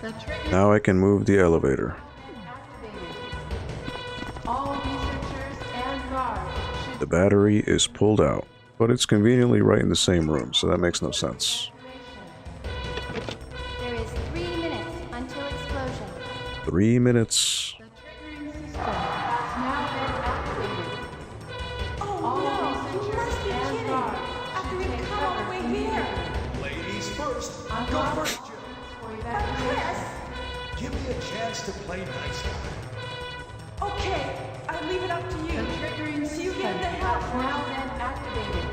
The trigger Now I can move the elevator. activated. All researchers and guards should The battery is pulled out, but it's conveniently right in the same room, so that makes no sense. evacuation. There is 3 minutes. The triggering system has now been activated. Oh All no! You researchers must be and kidding! guards After should we've take come all the cover way here! immediately. Ladies first. Unlock Go all first, Jill. doors for But evacuation. Chris! Give me a chance to play nice guy. Okay, I leave it up to The you. triggering So you system get the has help. now been activated.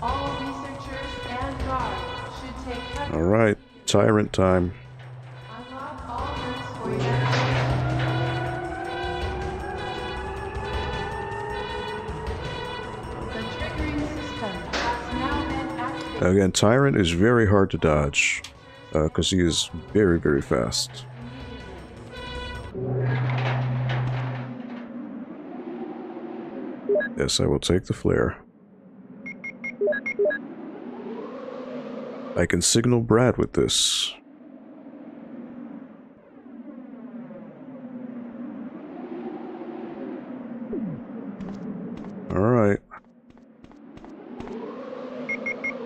All researchers and guards should take cover. Alright, tyrant time. Unlock all routes for evacuation. The triggering system has now been activated. Again, tyrant is very hard to dodge, because he is very, very fast. Yes, I will take the flare. I can signal Brad with this. Alright.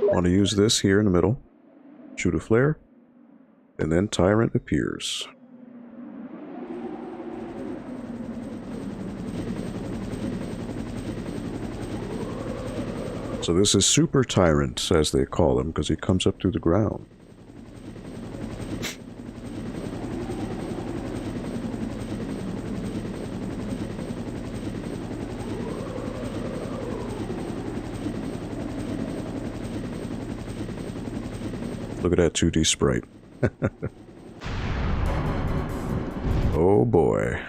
Want to use this here in the middle. Shoot a flare. And then Tyrant appears. So this is Super Tyrant, as they call him, because he comes up through the ground. Look at that 2D sprite. Oh boy.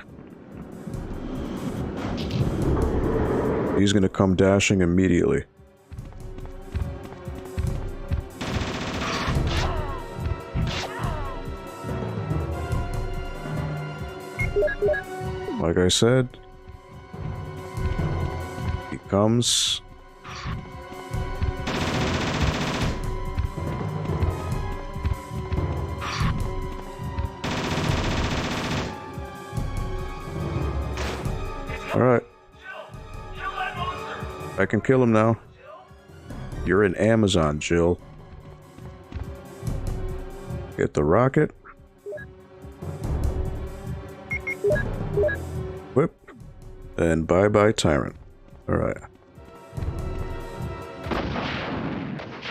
He's gonna come dashing immediately. Like I said, he comes. Alright. I can kill him now. You're in Amazon, Jill. Get the rocket. Whip. And bye-bye, Tyrant. Alright.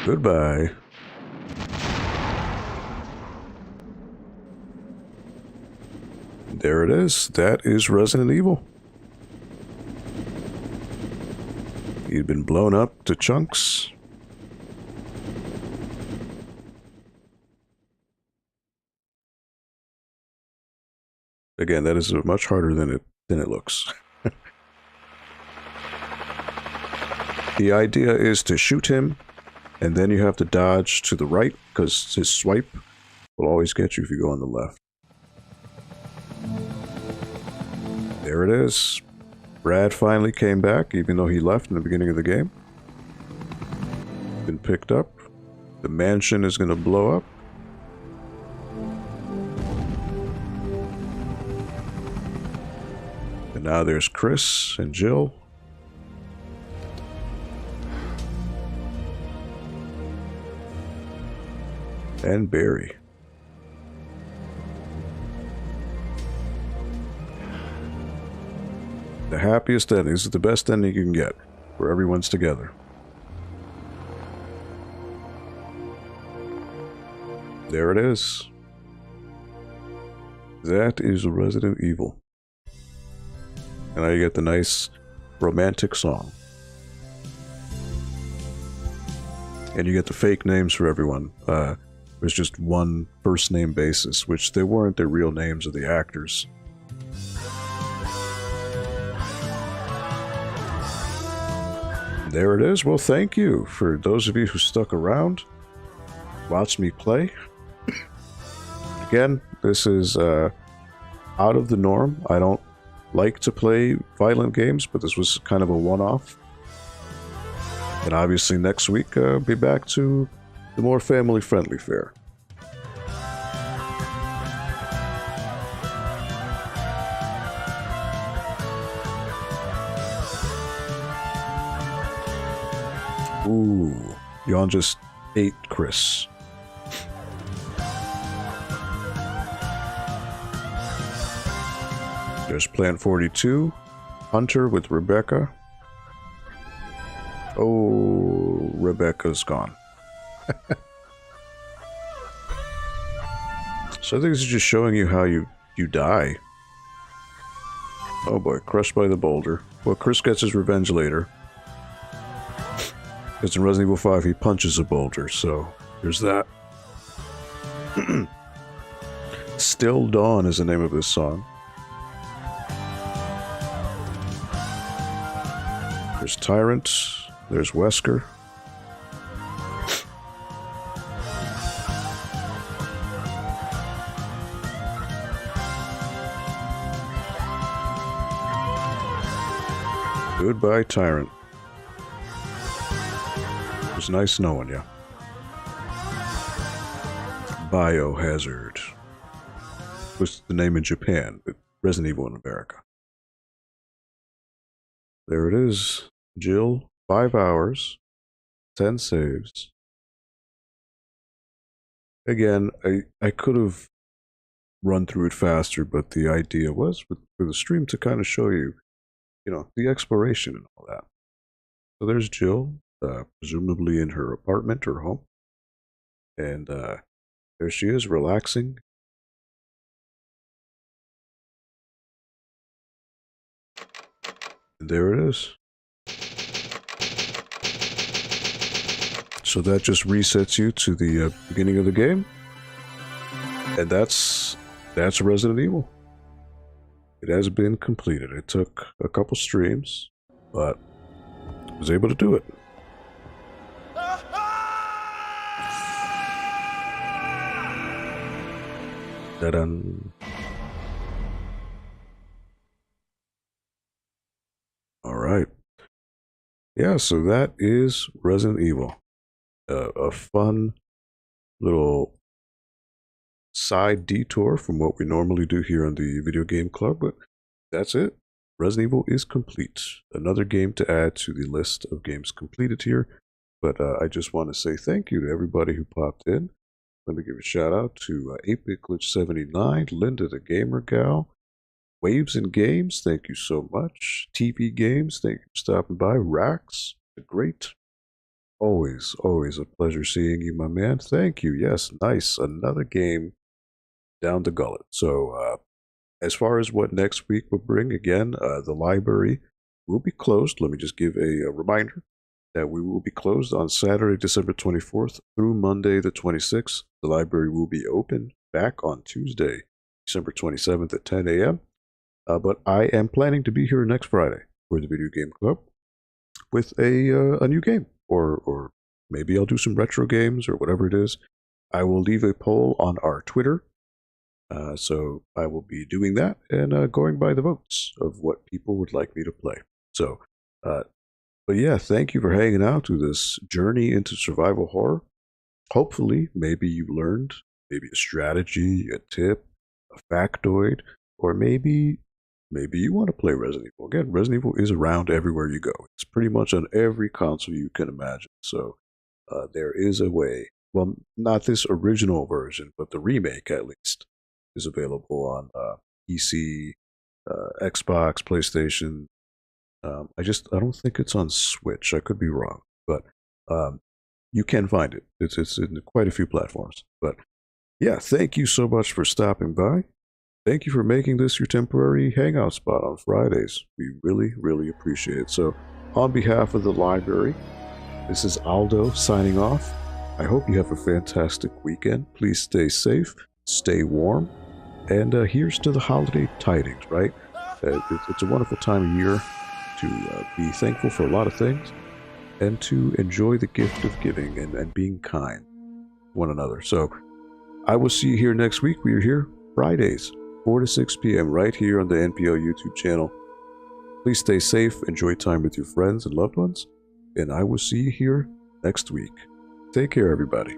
Goodbye. There it is. That is Resident Evil. He'd been blown up to chunks. Again, that is much harder than it looks. The idea is to shoot him, and then you have to dodge to the right, because his swipe will always get you if you go on the left. There it is. Brad finally came back, even though he left in the beginning of the game. Been picked up. The mansion is going to blow up. And now there's Chris and Jill. And Barry. The happiest ending. This is the best ending you can get, where everyone's together. There it is. That is Resident Evil. And now you get the nice romantic song. And you get the fake names for everyone. There's just one first name basis, which they weren't their real names of the actors. There it is. Well, thank you for those of you who stuck around. Watch me play. Again, this is out of the norm. I don't like to play violent games, but this was kind of a one-off. And obviously next week, I'll be back to the more family-friendly fare. Ooh, y'all just ate Chris. There's Plan 42. Hunter with Rebecca. Oh, Rebecca's gone. So I think this is just showing you how you die. Oh boy, crushed by the boulder. Well, Chris gets his revenge later. Because in Resident Evil 5 he punches a boulder, so there's that. Still Dawn is the name of this song. There's Tyrant. There's Wesker. Goodbye, Tyrant. It was nice knowing you. Biohazard was the name in Japan, but Resident Evil in America. There it is. Jill, 5 hours, 10 saves. Again, I could have run through it faster, but the idea was for the stream to kind of show you, you know, the exploration and all that. So there's Jill, presumably in her apartment or home. And there she is, relaxing. And there it is. So that just resets you to the beginning of the game. And that's Resident Evil. It has been completed. It took a couple streams, but I was able to do it. Ta-da. All right. Yeah, so that is Resident Evil. A fun little side detour from what we normally do here on the Video Game Club, but that's it. Resident Evil is complete. Another game to add to the list of games completed here, but I just want to say thank you to everybody who popped in. Let me give a shout out to 8BitGlitch79, Linda the Gamer Gal, Waves and Games, thank you so much. TV Games, thank you for stopping by. Rax, the Great. Always a pleasure seeing you, my man. Thank you. Yes, nice. Another game down the gullet. So, as far as what next week will bring, again, the library will be closed. Let me just give a reminder that we will be closed on Saturday, December 24th through Monday, the 26th. The library will be open back on Tuesday, December 27th at 10 a.m. But I am planning to be here next Friday for the Video Game Club with a new game. Or maybe I'll do some retro games or whatever it is. I will leave a poll on our Twitter. So I will be doing that and going by the votes of what people would like me to play. So, but yeah, thank you for hanging out through this journey into survival horror. Hopefully, maybe you learned maybe a strategy, a tip, a factoid, or maybe you want to play Resident Evil. Again, Resident Evil is around everywhere you go. It's pretty much on every console you can imagine. So there is a way. Well, not this original version, but the remake at least is available on PC, Xbox, PlayStation. I don't think it's on Switch. I could be wrong, but you can find it. It's in quite a few platforms. But yeah, thank you so much for stopping by. Thank you for making this your temporary hangout spot on Fridays. We really appreciate it. So, on behalf of the library, this is Aldo signing off. I hope you have a fantastic weekend. Please stay safe, stay warm, and here's to the holiday tidings, right? It's a wonderful time of year to be thankful for a lot of things and to enjoy the gift of giving and being kind to one another. So, I will see you here next week. We are here Fridays, 4 to 6 p.m. right here on the NPL YouTube channel. Please stay safe, enjoy time with your friends and loved ones, and I will see you here next week. Take care, everybody.